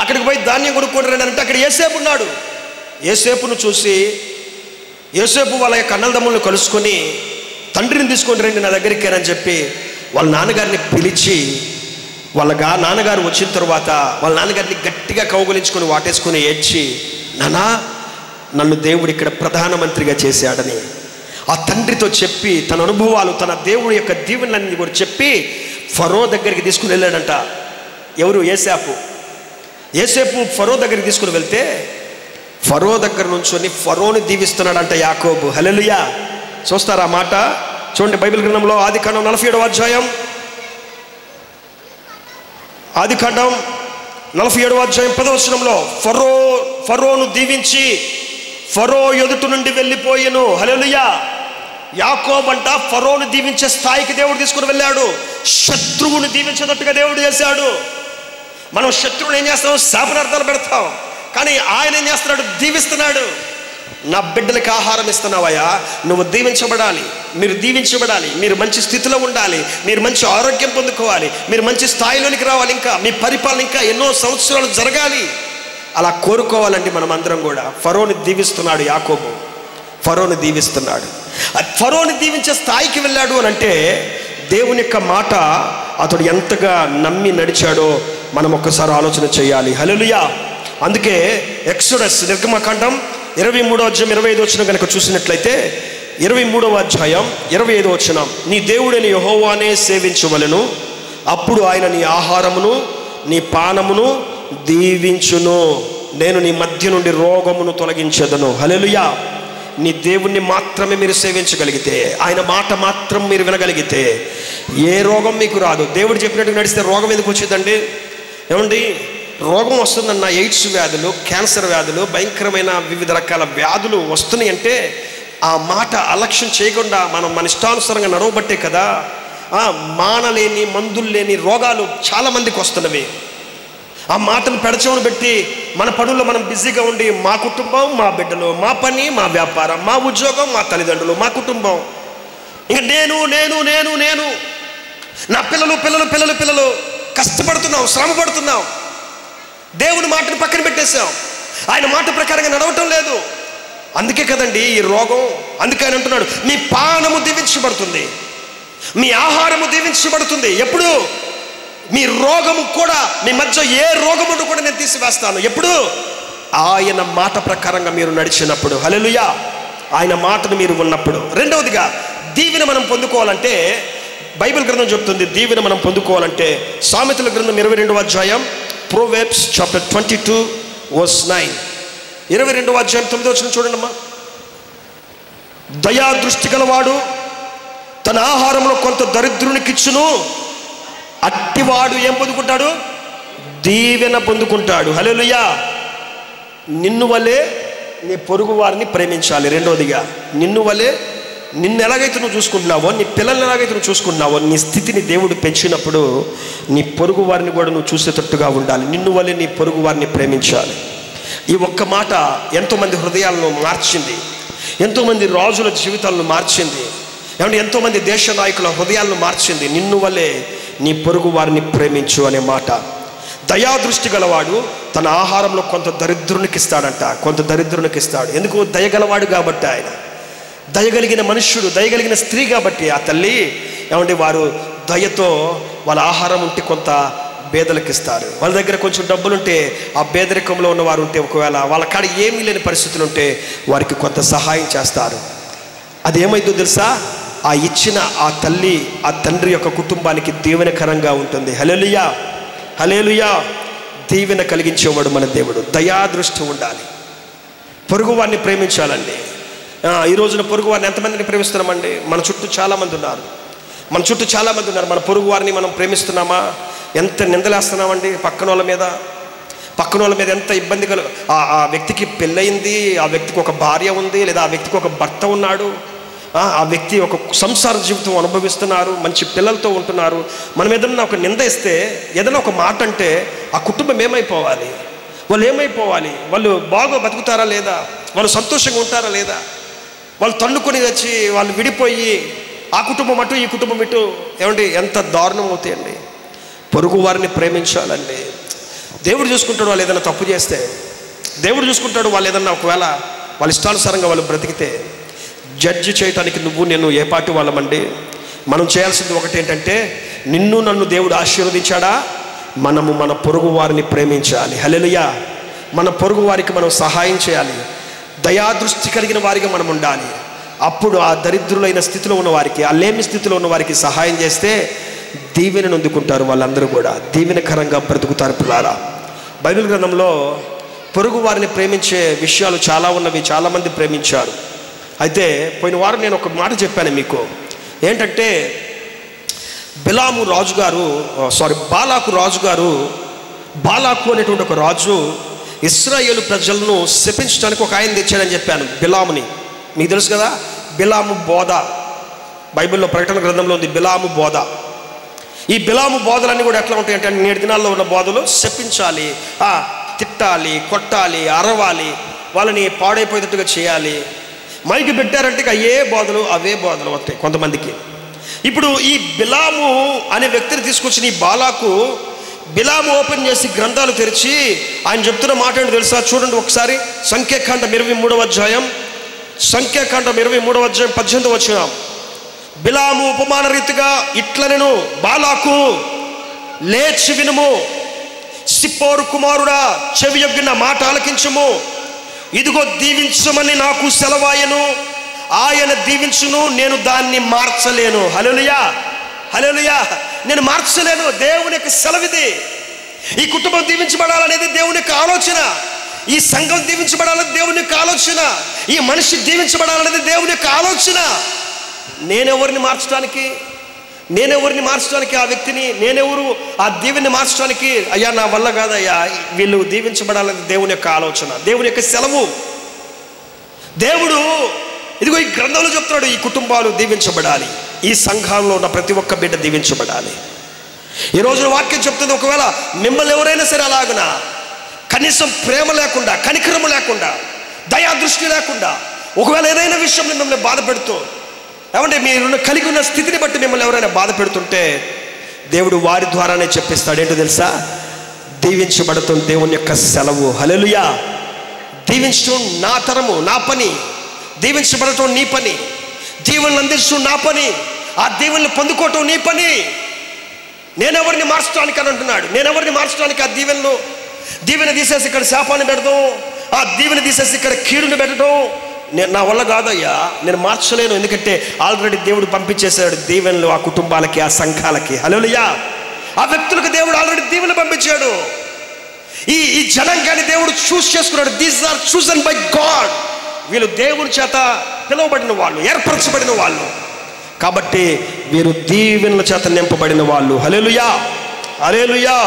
అక్కడికి పోయి ధాన్యం కొనుక్కోండి రండి అంటే అక్కడ యోసేపు ఉన్నాడు. యోసేపును చూసి యోసేపు వాళ్ళ యొక్క అన్నదమ్ములను కలుసుకొని తండ్రిని తీసుకొని రండి నా దగ్గరికి అని చెప్పి వాళ్ళ నాన్నగారిని పిలిచి, వాళ్ళ నాన్నగారు వచ్చిన తర్వాత వాళ్ళ నాన్నగారిని గట్టిగా కౌగులించుకొని వాటేసుకొని ఏడ్చి, నానా నన్ను దేవుడు ఇక్కడ ప్రధానమంత్రిగా చేశాడని ఆ తండ్రితో చెప్పి తన అనుభవాలు, తన దేవుడి యొక్క దీవెనలన్నీ కూడా చెప్పి ఫరో దగ్గరికి తీసుకుని వెళ్ళాడంట. ఎవరు? యోసేపు ఫరో దగ్గరికి తీసుకుని వెళ్తే ఫరో దగ్గర నుంచొని ఫరోని దీవిస్తున్నాడంట యాకోబు. హల్లెలూయా. చూస్తారా ఆ మాట? చూడండి బైబిల్ గ్రంథంలో ఆదికాండం 47వ అధ్యాయం, ఆదికాండం 47వ అధ్యాయం 10వ వచనంలో ఫరోను దీవించి ఫరో ఎదుట నుండి వెళ్ళిపోయెను. హల్లెలూయా. యాకోబు అంట ఫరోను దీవించే స్థాయికి దేవుడు తీసుకుని వెళ్ళాడు. శత్రువుని దీవించేటట్టుగా దేవుడు చేశాడు. మనం శత్రువుని ఏం చేస్తాం? శాపనార్థాలు పెడతాం. కానీ ఆయన ఏం చేస్తున్నాడు? దీవిస్తున్నాడు. నా బిడ్డలకి ఆహారం ఇస్తున్నావయ్యా, నువ్వు దీవించబడాలి, మీరు దీవించబడాలి, మీరు మంచి స్థితిలో ఉండాలి, మీరు మంచి ఆరోగ్యం పొందుకోవాలి, మీరు మంచి స్థాయిలోనికి రావాలి, ఇంకా మీ పరిపాలన ఇంకా ఎన్నో సంవత్సరాలు జరగాలి, అలా కోరుకోవాలండి మనం అందరం కూడా. ఫరోని దీవిస్తున్నాడు యాకోబు, ఫరోని దీవిస్తున్నాడు. ఫరోని దీవించే స్థాయికి వెళ్ళాడు అని అంటే దేవుని యొక్క మాట అతడు ఎంతగా నమ్మి నడిచాడో మనం ఒక్కసారి ఆలోచన చేయాలి. హల్లెలూయా. అందుకే ఎక్సోడస్ నిర్గమకాండం 23వ అధ్యాయం 25వ వచనం కనుక చూసినట్లయితే 23వ అధ్యాయం 25వ వచనం, నీ దేవుడైన యెహోవానే సేవించవలెను, అప్పుడు ఆయన నీ ఆహారమును నీ పానమును దీవించును, నేను నీ మధ్య నుండి రోగమును తొలగించెదను. హల్లెలూయా. నీ దేవుణ్ణి మాత్రమే మీరు సేవించగలిగితే, ఆయన మాట మాత్రం మీరు వినగలిగితే ఏ రోగం మీకు రాదు. దేవుడు చెప్పినట్టు నడిస్తే రోగం ఎందుకు వచ్చిందండి? ఏమండి, రోగం వస్తుందన్న ఎయిడ్స్ వ్యాధులు, క్యాన్సర్ వ్యాధులు, భయంకరమైన వివిధ రకాల వ్యాధులు వస్తున్నాయి అంటే ఆ మాట అలక్ష్యం చేయకుండా మనం మన ఇష్టానుసారంగా నడవబట్టే కదా. మానలేని మందులు లేని రోగాలు చాలామందికి వస్తున్నవి. ఆ మాటను పెడచవను పెట్టి మన పనుల్లో మనం బిజీగా ఉండి మా కుటుంబం, మా బిడ్డలు, మా పని, మా వ్యాపారం, మా ఉద్యోగం, మా తల్లిదండ్రులు, మా కుటుంబం, ఇంకా నేను నేను నేను నేను నా పిల్లలు పిల్లలు పిల్లలు పిల్లలు కష్టపడుతున్నాం, శ్రమ పడుతున్నాం, దేవుని మాటను పక్కన పెట్టేశాం, ఆయన మాట ప్రకారంగా నడవటం లేదు. అందుకే కదండి ఈ రోగం. అందుకే ఆయన అంటున్నాడు, మీ పానము దీవించబడుతుంది, మీ ఆహారము దీవించబడుతుంది. ఎప్పుడు? మీ రోగము కూడా, మీ మధ్య ఏ రోగమును కూడా నేను తీసివేస్తాను. ఎప్పుడు? ఆయన మాట ప్రకారంగా మీరు నడిచినప్పుడు. హల్లెలూయా. ఆయన మాటను మీరు ఉన్నప్పుడు. రెండవదిగా దీవెన మనం పొందుకోవాలంటే బైబిల్ గ్రంథం చెప్తుంది, దీవెన మనం పొందుకోవాలంటే సామెతల గ్రంథం 22వ అధ్యాయం, Proverbs chapter 22 verse 9, 22వ అధ్యాయం 9వ వచనం చూడండి అమ్మా. దయా దృష్టి గలవాడు తన ఆహారంలో కొంత దరిద్రునికిచ్చును, అట్టివాడు ఏం పొందుకుంటాడు? దీవెన పొందుకుంటాడు. హల్లెలూయా. నిన్ను వలే నీ పొరుగు వారిని ప్రేమించాలి. రెండవదిగా నిన్ను వలే, నిన్ను ఎలాగైతే నువ్వు చూసుకుంటున్నావో, నీ పిల్లల్ని ఎలాగైతే నువ్వు చూసుకుంటున్నావో, నీ స్థితిని దేవుడు పెంచినప్పుడు నీ పొరుగు వారిని కూడా నువ్వు చూసేటట్టుగా ఉండాలి. నిన్ను వలే నీ పొరుగు వారిని ప్రేమించాలి. ఈ ఒక్క మాట ఎంతోమంది హృదయాలను మార్చింది, ఎంతోమంది రాజుల జీవితాలను మార్చింది, ఏమంటే ఎంతోమంది దేశ నాయకుల హృదయాలను మార్చింది. నిన్ను వలే నీ పొరుగు వారిని ప్రేమించు అనే మాట. దయాదృష్టి గలవాడు తన ఆహారంలో కొంత దరిద్రునికి ఇస్తాడంట, కొంత దరిద్రునికి ఇస్తాడు. ఎందుకు? దయగలవాడు కాబట్టి, ఆయన దయగలిగిన మనుష్యుడు, దయగలిగిన స్త్రీ కాబట్టి ఆ తల్లి ఏమంటే వారు దయతో వాళ్ళ ఆహారం ఉంటే కొంత పేదలకు ఇస్తారు. వాళ్ళ దగ్గర కొంచెం డబ్బులుంటే, ఆ పేదరికంలో ఉన్నవారు ఉంటే, ఒకవేళ వాళ్ళ కాడ ఏమీ లేని పరిస్థితులు ఉంటే వారికి కొంత సహాయం చేస్తారు. అది ఏమైందో తెలుసా? ఆ ఇచ్చిన ఆ తల్లి, ఆ తండ్రి యొక్క కుటుంబానికి దీవెనకరంగా ఉంటుంది. హల్లెలూయా, హల్లెలూయా. దీవెన కలిగించేవాడు మన దేవుడు. దయాదృష్టి ఉండాలి, పొరుగు వారిని ప్రేమించాలండి. ఈ రోజున పొరుగు వారిని ఎంతమందిని ప్రేమిస్తున్నామండి? మన చుట్టూ చాలామంది ఉన్నారు, మన చుట్టూ చాలామంది ఉన్నారు. మన పొరుగు వారిని మనం ప్రేమిస్తున్నామా? ఎంత నిందలేస్తున్నామండి పక్కన వాళ్ళ మీద, పక్కన వాళ్ళ మీద ఎంత ఇబ్బంది ఆ వ్యక్తికి పెళ్ళయింది, ఆ వ్యక్తికి ఒక భార్య ఉంది, లేదా ఆ వ్యక్తికి ఒక భర్త ఉన్నాడు, ఆ వ్యక్తి ఒక సంసార జీవితం అనుభవిస్తున్నారు, మంచి పిల్లలతో ఉంటున్నారు. మనం ఏదన్నా ఒక నింద ఇస్తే, ఏదైనా ఒక మాట అంటే ఆ కుటుంబం ఏమైపోవాలి? వాళ్ళు ఏమైపోవాలి? వాళ్ళు బాగా బతుకుతారా లేదా? వాళ్ళు సంతోషంగా ఉంటారా లేదా? వాళ్ళు తన్నుకొని వచ్చి వాళ్ళు విడిపోయి ఆ కుటుంబం అటు, ఈ కుటుంబం ఇటు, ఏమండి ఎంత దారుణం అవుతాయండి. పొరుగు వారిని ప్రేమించాలండి. దేవుడు చూసుకుంటాడు వాళ్ళు ఏదైనా తప్పు చేస్తే, దేవుడు చూసుకుంటాడు వాళ్ళు ఏదన్నా ఒకవేళ వాళ్ళ ఇష్టానుసారంగా వాళ్ళు బ్రతికితే. జడ్జి చేయటానికి నువ్వు నేను ఏ పార్టీ వాళ్ళమండి? మనం చేయాల్సింది ఒకటి ఏంటంటే, నిన్ను నన్ను దేవుడు ఆశీర్వదించాడా, మనము మన పొరుగు వారిని ప్రేమించాలి. హల్లెలూయా. మన పొరుగు వారికి మనం సహాయం చేయాలి, దయాదృష్టి కలిగిన వారిగా మనం ఉండాలి. అప్పుడు ఆ దరిద్రులైన స్థితిలో ఉన్న వారికి, ఆ లేమి స్థితిలో ఉన్న వారికి సహాయం చేస్తే దీవెనను అందుకుంటారు. వాళ్ళందరూ కూడా దీవెనకరంగా బ్రతుకుతారు. పిల్లారా, బైబిల్ గ్రంథంలో పొరుగు వారిని ప్రేమించే విషయాలు చాలా ఉన్నవి, చాలామంది ప్రేమించారు. అయితే పోయిన వారం నేను ఒక మాట చెప్పాను మీకు. ఏంటంటే బాలాకు రాజుగారు, బాలాకు అనేటువంటి ఒక రాజు ఇశ్రాయేలు ప్రజలను శపించడానికి ఒక ఆయన తెచ్చాడని చెప్పాను, బిలాముని. మీకు తెలుసు కదా, బిలాము బోధ బైబిల్లో ప్రకటన గ్రంథంలో ఉంది. బిలాము బోధ. ఈ బిలాము బోధలన్నీ కూడా ఎట్లా ఉంటాయి అంటే, నేటి దినాల్లో ఉన్న బోధలు శపించాలి, తిట్టాలి, కొట్టాలి, అరవాలి, వాళ్ళని పాడైపోయేటట్టుగా చేయాలి. మైకి పెట్టారంటే అవే బోధలు వస్తాయి కొంతమందికి. ఇప్పుడు ఈ బిలాము అనే వ్యక్తిని తీసుకొచ్చిన ఈ బాలాకు, బిలాము ఓపెన్ చేసి గ్రంథాలు తెరిచి ఆయన చెప్తున్న మాట ఏంటో తెలుసా? చూడండి ఒకసారి. సంఖ్యాకాండం 23వ అధ్యాయం 18వ వచనం. బిలాము ఉపమాన రీతిగా ఇట్లనెను, బాలాకు లేచి వినుము, సిప్పోరు కుమారుడా చెవియొగ్గి నా మాట ఆలకించుము. ఇదిగో దీవించమని నాకు సెలవాయను, ఆయన దీవించును, నేను దాన్ని మార్చలేను. హల్లెలూయా, హల్లెలూయా. నేను మార్చలేను. దేవుని యొక్క సెలవిది. ఈ కుటుంబం దీవించబడాలనేది దేవుని యొక్క ఆలోచన. ఈ సంఘం దీవించబడాలనేది దేవుని యొక్క ఆలోచన. ఈ మనిషి దీవించబడాలనేది దేవుని యొక్క ఆలోచన. నేనెవరిని మార్చడానికి? ఆ వ్యక్తిని నేనెవరు? ఆ దీవెని మార్చడానికి? అయ్యా నా వల్ల కాదయ్యా, వీళ్ళు దీవించబడాలనేది దేవుని యొక్క ఆలోచన, దేవుని యొక్క సెలవు. దేవుడు ఇదిగో ఈ గ్రంథంలో చెప్తున్నాడు, ఈ కుటుంబాలు దీవించబడాలి, ఈ సంఘంలో ఉన్న ప్రతి ఒక్క బిడ్డ దీవించబడాలి. ఈ రోజున వాక్యం చెప్తుంది, ఒకవేళ మిమ్మల్ని ఎవరైనా సరే అలాగున కనీసం ప్రేమ లేకుండా, కనికరము లేకుండా, దయాదృష్టి లేకుండా, ఒకవేళ ఏదైనా విషయంలో మిమ్మల్ని బాధ పెడుతూ, ఏమంటే మీరు కలిగి ఉన్న స్థితిని బట్టి మిమ్మల్ని ఎవరైనా బాధ పెడుతుంటే దేవుడు వారి ద్వారానే చెప్పిస్తాడు. ఏంటో తెలుసా? దీవించబడటం దేవుని యొక్క సెలవు. హల్లెలూయా. దీవించడం నా తరము, నా పని. దీవించబడటం నీ పని. దీవెనలు అందించడం నా పని. ఆ దీవెనలు పొందుకోవటం నీ పని. నేనెవరిని మార్చడానికి అని అంటున్నాడు. నేనెవరిని మార్చడానికి? ఆ దీవెన తీసేసి ఇక్కడ శాపాన్ని పెడతాం, ఆ దీవెన తీసేసి ఇక్కడ కీడుని పెట్టడం నా వల్ల కాదయ్యా, నేను మార్చలేను. ఎందుకంటే ఆల్రెడీ దేవుడు పంపించేశాడు దీవెనలు ఆ కుటుంబాలకి, ఆ సంఘాలకి. హల్లెలూయా. ఆ వ్యక్తులకు దేవుడు ఆల్రెడీ దీవెనలు పంపించాడు. ఈ జనాంగాన్ని దేవుడు చూస్ చేసుకున్నాడు. These are chosen by God. వీళ్ళు దేవుని చేత పిలువబడిన వాళ్ళు, ఏర్పరచబడిన వాళ్ళు. కాబట్టి వీరు దీవెనల చేత నింపబడిన వాళ్ళు. హల్లెలూయా, హల్లెలూయా.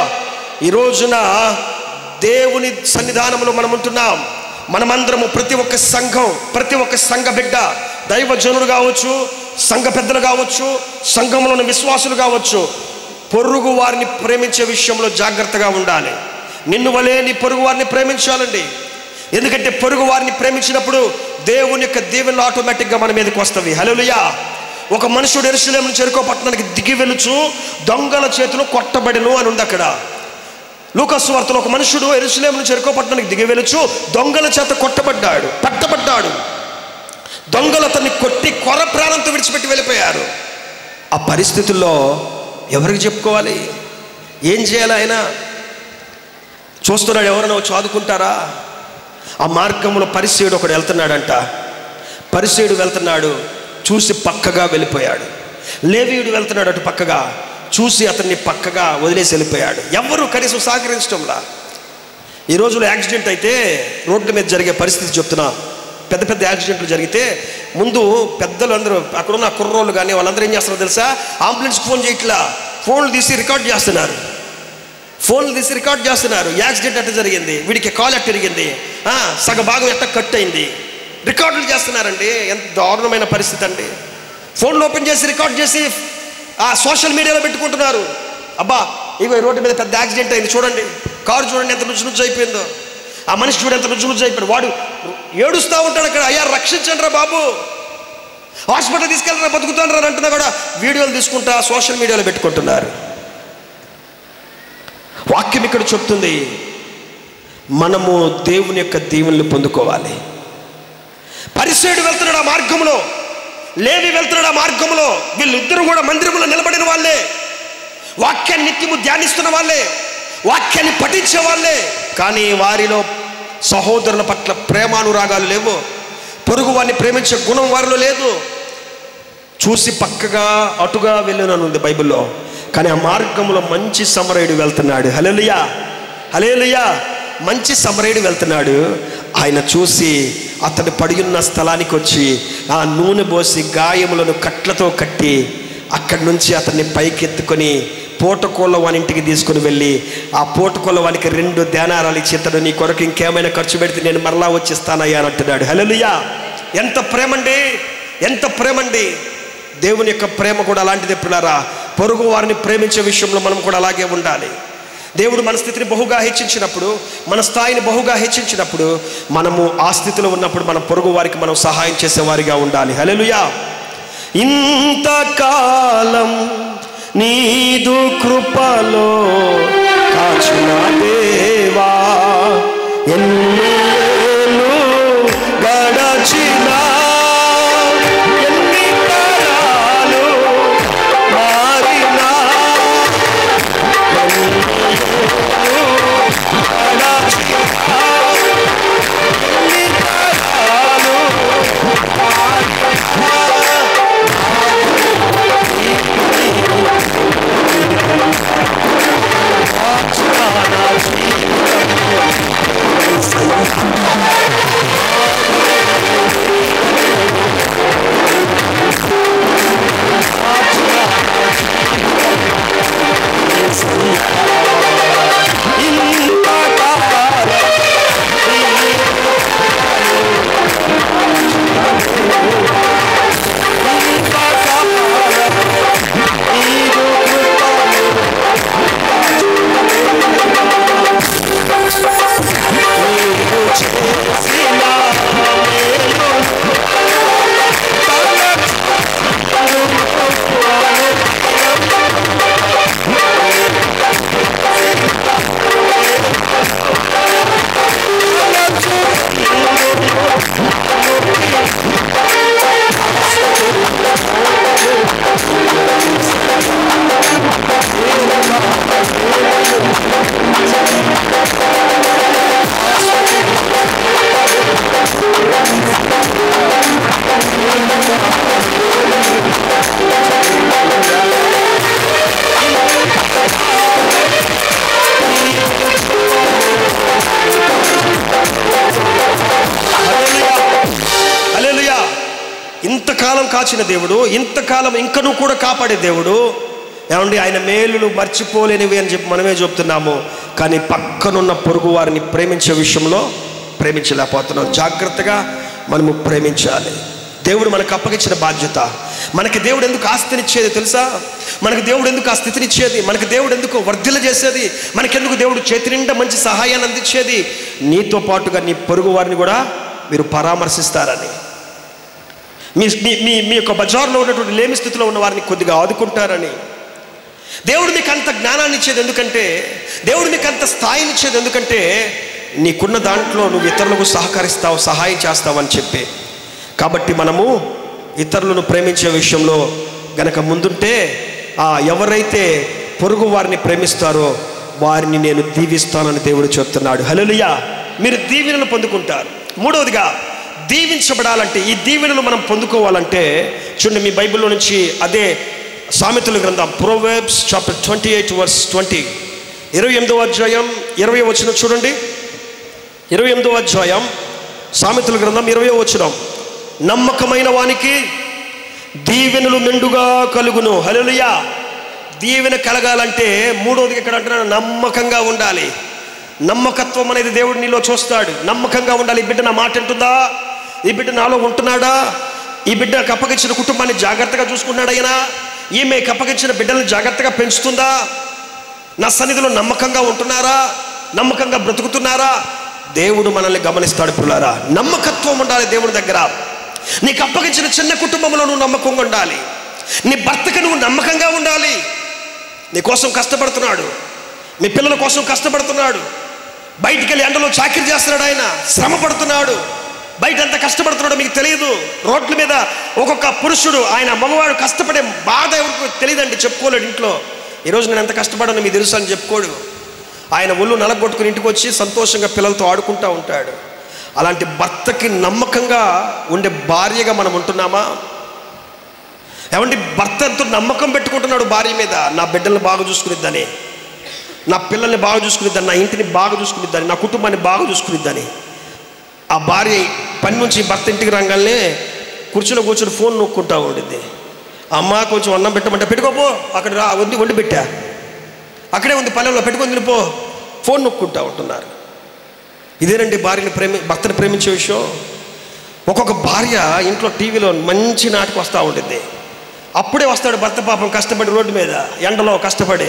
ఈ రోజున దేవుని సన్నిధానంలో మనం ఉంటున్నాం. మనమందరము, ప్రతి ఒక్క సంఘం, ప్రతి ఒక్క సంఘ బిడ్డ, దైవజనుడు కావచ్చు, సంఘ పెద్దలు కావచ్చు, సంఘంలో ఉన్న విశ్వాసులు కావచ్చు, పొరుగు వారిని ప్రేమించే విషయంలో జాగ్రత్తగా ఉండాలి. నిన్ను వలే నీ పొరుగు వారిని ప్రేమించాలండి. ఎందుకంటే పొరుగు వారిని ప్రేమించినప్పుడు దేవుని యొక్క దీవెనలు ఆటోమేటిక్గా మన మీదకి వస్తవి. హల్లెలూయా. ఒక మనుషుడు యెరూషలేము నుంచి యెరికో పట్టణానికి దిగి వెలుచు దొంగల చేతిలో కొట్టబడెను అని ఉంది అక్కడ. లూకా సువార్తలో ఒక మనుషుడు యెరూషలేము నుంచి యెరికో పట్టణానికి దిగి వెలుచు దొంగల చేత పట్టబడ్డాడు. దొంగలు అతన్ని కొట్టి కొర ప్రాణంతో విడిచిపెట్టి వెళ్ళిపోయారు. ఆ పరిస్థితుల్లో ఎవరికి చెప్పుకోవాలి? ఏం చేయాలి? ఆయన చూస్తున్నాడు, ఎవరైనా వచ్చి ఆదుకుంటారా? ఆ మార్గంలో పరిసయ్యుడు ఒకడు వెళ్తున్నాడంట. పరిసయ్యుడు వెళ్తున్నాడు, చూసి పక్కగా వెళ్ళిపోయాడు. లేవీయుడు వెళ్తున్నాడు, అటు పక్కగా చూసి అతన్ని పక్కగా వదిలేసి వెళ్ళిపోయాడు. ఎవరు కనీసం సహకరించడంలా. ఈ రోజులో యాక్సిడెంట్ అయితే రోడ్ల మీద జరిగే పరిస్థితి చెప్తున్నా. పెద్ద పెద్ద యాక్సిడెంట్లు జరిగితే ముందు పెద్దలు అందరూ, అక్కడున్న కుర్రోళ్ళు కానీ వాళ్ళందరూ ఏం చేస్తారో తెలుసా? అంబులెన్స్కి ఫోన్ చేయట్లా, ఫోన్లు తీసి రికార్డ్ చేస్తున్నారు. యాక్సిడెంట్ ఎట్ట జరిగింది, వీడికి కాలు ఎట్ట జరిగింది, సగ భాగం ఎట్ట కట్ అయింది, రికార్డులు చేస్తున్నారండి. ఎంత దారుణమైన పరిస్థితి అండి. ఫోన్లు ఓపెన్ చేసి రికార్డ్ చేసి ఆ సోషల్ మీడియాలో పెట్టుకుంటున్నారు. అబ్బా ఇగో ఈ రోడ్డు మీద పెద్ద యాక్సిడెంట్ అయింది చూడండి, కారు చూడండి ఎంత నుజ్జు అయిపోయిందో, ఆ మనిషి చూడండి ఎంత నుజ్జు అయిపోయాడు, వాడు ఏడుస్తూ ఉంటాడు అక్కడ, అయ్యా రక్షించండి రా బాబు, హాస్పిటల్ తీసుకెళ్ళరా బతుకుతాను రా అంటున్నా కూడా వీడియోలు తీసుకుంటా సోషల్ మీడియాలో పెట్టుకుంటున్నారు. వాక్యం ఇక్కడ చెప్తుంది, మనము దేవుని యొక్క దీవెనలు పొందుకోవాలి. పరిసయ్యుడు వెళ్తున్నాడు ఆ మార్గంలో, లేవి వెళ్తున్నాడు ఆ మార్గంలో. వీళ్ళిద్దరూ కూడా మందిరంలో నిలబడిన వాళ్ళే, వాక్యాన్ని నిత్యము ధ్యానిస్తున్న వాళ్ళే, వాక్యాన్ని పఠించే వాళ్ళే. కానీ వారిలో సహోదరుల పట్ల ప్రేమానురాగాలు లేవు, పొరుగు వారిని ప్రేమించే గుణం వారిలో లేదు. చూసి పక్కగా అటుగా వెళ్ళినని ఉంది బైబిల్లో. కానీ ఆ మార్గంలో మంచి సమరయుడు వెళ్తున్నాడు. హల్లెలూయా, హల్లెలూయా. మంచి సమరయుడు వెళ్తున్నాడు. ఆయన చూసి అతడు పడి ఉన్న స్థలానికి వచ్చి ఆ నూనె పోసి గాయములను కట్లతో కట్టి అక్కడి నుంచి అతన్ని పైకెత్తుకొని పూటకోళ్ళ వాని ఇంటికి తీసుకుని వెళ్ళి ఆ పూటకోళ్ళ వానికి 2 దేనారాలు ఇచ్చి, ఇతడు నీ కొరకు ఇంకేమైనా ఖర్చు పెడితే నేను మరలా వచ్చిస్తానయ్యా అని అంటున్నాడు. హల్లెలూయా. ఎంత ప్రేమండి, ఎంత ప్రేమండి. దేవుని యొక్క ప్రేమ కూడా అలాంటిది. పిల్లరా, పొరుగు వారిని ప్రేమించే విషయంలో మనం కూడా అలాగే ఉండాలి. దేవుడు మన స్థితిని బహుగా హెచ్చించినప్పుడు, మన స్థాయిని బహుగా హెచ్చించినప్పుడు, మనము ఆ స్థితిలో ఉన్నప్పుడు మన పొరుగు వారికి మనం సహాయం చేసేవారిగా ఉండాలి. హల్లెలూయా. ఇంతకాలం నీదు కృపలో కాచిన దేవా, ఎన్నేళ్ళు గడచినా ఎన్ని తరాలు మారినా ఇంతకాలం కాచిన దేవుడు, ఇంతకాలం ఇంకనూ కూడా కాపాడే దేవుడు. ఏమండి, ఆయన మేలులు మర్చిపోలేనివి అని చెప్పి మనమే చెప్తున్నాము. కానీ పక్కనున్న పొరుగు వారిని ప్రేమించే విషయంలో ప్రేమించలేకపోతున్నాం. జాగ్రత్తగా మనము ప్రేమించాలి. దేవుడు మనకు అప్పగించిన బాధ్యత. మనకి దేవుడు ఎందుకు ఆస్తినిచ్చేది తెలుసా? మనకి దేవుడు ఎందుకు ఆ స్థితినిచ్చేది? మనకి దేవుడు ఎందుకు వర్ధిల్ల చేసేది? మనకెందుకు దేవుడు చేతి నిండా మంచి సహాయాన్ని అందించేది? నీతో పాటుగా నీ పొరుగు వారిని కూడా మీరు పరామర్శిస్తారని, మీ మీ మీ యొక్క బజార్లో ఉన్నటువంటి లేమి స్థితిలో ఉన్న వారిని కొద్దిగా ఆదుకుంటారని. దేవుడు మీకు అంత జ్ఞానాన్ని ఇచ్చేది ఎందుకంటే, దేవుడు మీకు అంత స్థాయిని ఇచ్చేది ఎందుకంటే, నీకున్న దాంట్లో నువ్వు ఇతరులకు సహకరిస్తావు, సహాయం చేస్తావని చెప్పి. కాబట్టి మనము ఇతరులను ప్రేమించే విషయంలో గనక ముందుంటే, ఎవరైతే పొరుగు వారిని ప్రేమిస్తారో వారిని నేను దీవిస్తానని దేవుడు చెప్తున్నాడు. హల్లెలూయా. మీరు దీవెనలు పొందుకుంటారు. మూడవదిగా, దీవించబడాలంటే, ఈ దీవెనలు మనం పొందుకోవాలంటే చూడండి, మీ బైబిల్లో నుంచి అదే సామెతల గ్రంథం ప్రొవర్బ్స్ చాప్టర్ 28 verse 20, 28వ అధ్యాయం 20వ వచనం చూడండి. 28వ అధ్యాయం సామెతల గ్రంథం 20వ వచనం, నమ్మకమైన వానికి దీవెనలు మెండుగా కలుగును. హల్లెలూయా. దీవెన కలగాలంటే మూడవది ఇక్కడ అంటున్నాడు, నమ్మకంగా ఉండాలి. నమ్మకత్వం అనేది దేవుడు నీలో చూస్తాడు. నమ్మకంగా ఉండాలి. బిడ్డ నా మాట వింటుందా? ఈ బిడ్డ నాలో ఉంటున్నాడా? ఈ బిడ్డకు అప్పగించిన కుటుంబాన్ని జాగ్రత్తగా చూసుకున్నాడు ఆయన? ఈమె అప్పగించిన బిడ్డలను జాగ్రత్తగా పెంచుతుందా? నా సన్నిధిలో నమ్మకంగా ఉంటున్నారా? నమ్మకంగా బ్రతుకుతున్నారా? దేవుడు మనల్ని గమనిస్తాడు పిల్లారా. నమ్మకత్వం ఉండాలి దేవుడి దగ్గర. నీకు అప్పగించిన చిన్న కుటుంబంలో నువ్వు నమ్మకంగా ఉండాలి. నీ భర్తకి నువ్వు నమ్మకంగా ఉండాలి. నీ కోసం కష్టపడుతున్నాడు, మీ పిల్లల కోసం కష్టపడుతున్నాడు, బయటికి వెళ్ళి ఎండలో చాకిరీ చేస్తున్నాడు, ఆయన శ్రమ పడుతున్నాడు, బయట ఎంత కష్టపడుతున్నాడో మీకు తెలియదు. రోడ్ల మీద ఒక్కొక్క పురుషుడు, ఆయన మగవాడు కష్టపడే బాధ ఎవరికి తెలియదండి, చెప్పుకోలేడు ఇంట్లో. ఈరోజు నేను ఎంత కష్టపడానో మీకు తెలుసు అని చెప్పుకోడు. ఆయన ఒళ్ళు నలగొట్టుకుని ఇంటికి వచ్చి సంతోషంగా పిల్లలతో ఆడుకుంటూ ఉంటాడు. అలాంటి భర్తకి నమ్మకంగా ఉండే భార్యగా మనం ఉంటున్నామా? ఏమంటే భర్త ఎంతో నమ్మకం పెట్టుకుంటున్నాడు భార్య మీద. నా బిడ్డల్ని బాగా చూసుకునిద్దని, నా పిల్లల్ని బాగా చూసుకునిద్దని, నా ఇంటిని బాగా చూసుకునిద్దని, నా కుటుంబాన్ని బాగా చూసుకునిద్దని. ఆ భార్య పని నుంచి భర్త ఇంటికి రాగానే కూర్చొని ఫోన్ నొక్కుంటా ఉండింది. అమ్మ కొంచెం అన్నం పెట్టమంటే పెట్టుకోపో, అక్కడ రా వండి పెట్టా, అక్కడే ఉంది పల్లెల్లో పెట్టుకొని తినిపో, ఫోన్ నొక్కుంటా ఉంటున్నారు. ఇదేనండి భర్తను ప్రేమించే విషయం. ఒక్కొక్క భార్య ఇంట్లో టీవీలో మంచి నాటికి వస్తూ ఉంటుంది. అప్పుడే వస్తాడు భర్త పాపం కష్టపడి రోడ్డు మీద ఎండలో కష్టపడి.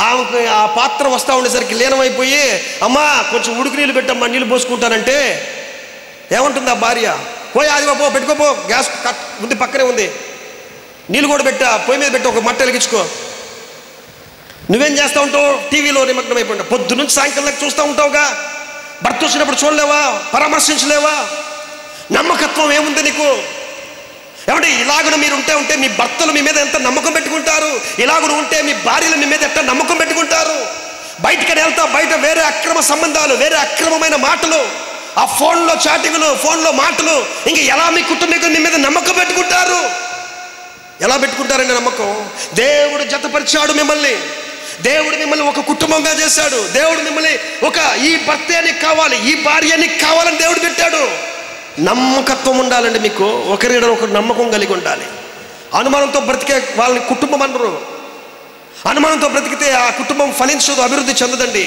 ఆమెకు ఆ పాత్ర వస్తూ ఉండేసరికి లీనమైపోయి, అమ్మా కొంచెం ఉడికి నీళ్ళు పెట్టమ్మా, నీళ్ళు పోసుకుంటానంటే ఏమంటుంది ఆ భార్య? పోయి అది పో, పెట్టుకోపో, గ్యాస్ ఉంది పక్కనే ఉంది, నీళ్ళు కూడా పెట్టా, పొయ్యి మీద పెట్టి ఒక మట్ట వెలిగించుకో. నువ్వేం చేస్తూ ఉంటావు? టీవీలో నిమగ్నం అయిపోయింటావు. పొద్దు నుంచి సాయంకాలం చూస్తూ ఉంటావుగా. భర్త వచ్చినప్పుడు చూడలేవా? పరామర్శించలేవా? నమ్మకత్వం ఏముంది నీకు? ఏమంటే ఇలాగున మీరు ఉంటే మీ భర్తలు మీ మీద ఎంత నమ్మకం పెట్టుకుంటారు? ఇలాగున ఉంటే మీ భార్యలు మీ మీద ఎంత నమ్మకం పెట్టుకుంటారు? బయటికి వెళ్తా, బయట వేరే అక్రమ సంబంధాలు, వేరే అక్రమమైన మాటలు, ఆ ఫోన్లో చాటింగ్లు, ఫోన్లో మాటలు, ఇంక ఎలా మీ కుటుంబీకులు మీ మీద నమ్మకం పెట్టుకుంటారు? ఎలా పెట్టుకుంటారండి నమ్మకం? దేవుడు జతపరిచాడు మిమ్మల్ని. దేవుడు మిమ్మల్ని ఒక కుటుంబంగా చేశాడు. దేవుడు మిమ్మల్ని ఈ భర్తే నీకు కావాలి, ఈ భార్య నీకు కావాలని దేవుడు పెట్టాడు. నమ్మకత్వం ఉండాలండి మీకు. ఒకరిలో ఒకరు నమ్మకం కలిగి ఉండాలి. అనుమానంతో బ్రతికే వాళ్ళని కుటుంబం అనరు. అనుమానంతో బ్రతికితే ఆ కుటుంబం ఫలించదు, అభివృద్ధి చెందదండి.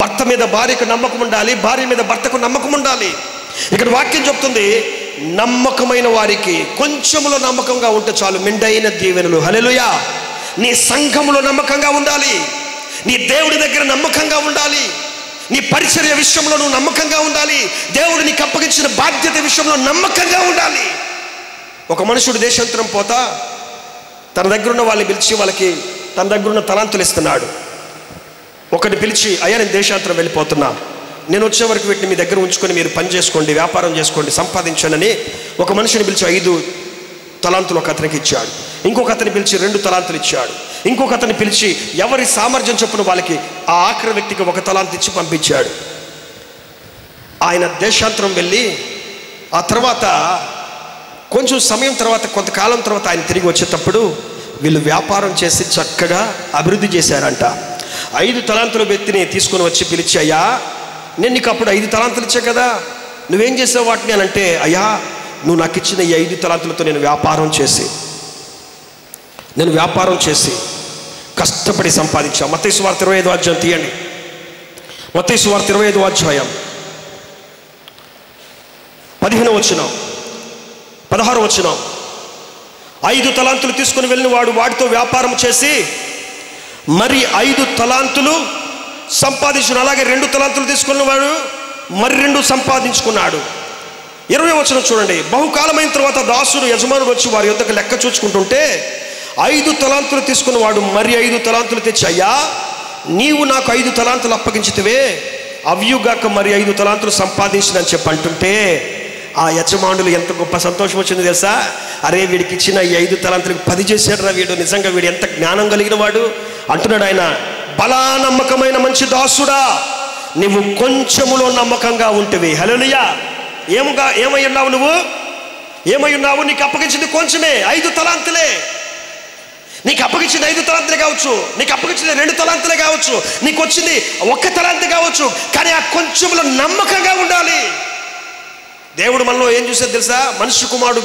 భర్త మీద భార్యకు నమ్మకం ఉండాలి, భార్య మీద భర్తకు నమ్మకం ఉండాలి. ఇక్కడ వాక్యం చెప్తుంది, నమ్మకమైన వారికి కొంచెంలో నమ్మకంగా ఉంటే చాలు, మెండైన దీవెనలు. హల్లెలూయా. నీ సంఘములో నమ్మకంగా ఉండాలి, నీ దేవుడి దగ్గర నమ్మకంగా ఉండాలి, నీ పరిచర్య విషయంలో నువ్వు నమ్మకంగా ఉండాలి, దేవుడు నీకు అప్పగించిన బాధ్యత విషయంలో నమ్మకంగా ఉండాలి. ఒక మనుషుడు దేశాంతరం పోతా తన దగ్గర ఉన్న వాళ్ళని పిలిచి వాళ్ళకి తన దగ్గర ఉన్న తలాంతులు ఇస్తున్నాడు. ఒకరిని పిలిచి, అయ్యా నేను దేశాంతరం వెళ్ళిపోతున్నా, నేను వచ్చే వరకు వీటిని మీ దగ్గర ఉంచుకొని మీరు పని చేసుకోండి, వ్యాపారం చేసుకోండి, సంపాదించండి ఒక మనిషిని పిలిచి 5 తలాంతులు ఒక అతనికి ఇచ్చాడు. ఇంకొక అతని పిలిచి 2 తలాంతులు ఇచ్చాడు. ఇంకొక అతన్ని పిలిచి ఎవరి సామర్థ్యం చొప్పున వాళ్ళకి ఆ ఆఖరి వ్యక్తికి 1 తలాంతు ఇచ్చి పంపించాడు. ఆయన దేశాంతరం వెళ్ళి ఆ తర్వాత కొంచెం సమయం తర్వాత, కొంతకాలం తర్వాత ఆయన తిరిగి వచ్చేటప్పుడు వీళ్ళు వ్యాపారం చేసి చక్కగా అభివృద్ధి చేశారంట. 5 తలాంతుల వ్యక్తిని తీసుకొని వచ్చి పిలిచి, అయ్యా నేను నీకు అప్పుడు 5 తలాంతులు ఇచ్చా కదా, నువ్వేం చేసావు వాటిని అని అంటే, అయ్యా నువ్వు నాకు ఇచ్చిన ఈ 5 తలాంతులతో నేను వ్యాపారం చేసి కష్టపడి సంపాదించా. మత్తయి సువార్త 25వ అధ్యాయం తీయండి. మత్తయి సువార్త 25వ అధ్యాయం 15వ వచనం 16వ వచనం. 5 తలాంతులు తీసుకుని వెళ్ళిన వాడు వాటితో వ్యాపారం చేసి మరి 5 తలాంతులు సంపాదించును. అలాగే 2 తలాంతులు తీసుకున్న వాడు మరి 2 సంపాదించుకున్నాడు. 20వ వచనం చూడండి. బహుకాలమైన తర్వాత దాసుడు యజమానుడు వచ్చి వారి యొద్దకు లెక్క చూచుకుంటుంటే 5 తలాంతులు తీసుకున్న వాడు మరి 5 తలాంతులు తెచ్చి, అయ్యా నీవు నాకు 5 తలాంతులు అప్పగించితివే, అవ్యుగాక మరి 5 తలాంతులు సంపాదించినని చెప్పి అంటుంటే ఆ యజమానులు ఎంత గొప్ప సంతోషం వచ్చింది తెలుసా? అరే వీడికి ఇచ్చిన ఈ 5 తలాంతులకు 10 చేశాడు రా వీడు, నిజంగా వీడు ఎంత జ్ఞానం కలిగిన వాడు అంటున్నాడు ఆయన. బలా నమ్మకమైన మంచి దాసుడా, నువ్వు కొంచెములో నమ్మకంగా ఉంటివి. హల్లెలూయా. ఏమై ఉన్నావు నువ్వు? ఏమై ఉన్నావు? నీకు అప్పగించింది కొంచెమే, 5 తలాంతులే. నీకు అప్పగించింది 5 తలాంతులే కావచ్చు, నీకు అప్పగించింది 2 తలాంతులే కావచ్చు, నీకు వచ్చింది 1 తలాంతు కావచ్చు, కానీ ఆ కొంచెంలో నమ్మకంగా ఉండాలి. దేవుడు మనలో ఏం చూసేది తెలుసా? మనిషి కుమారుడు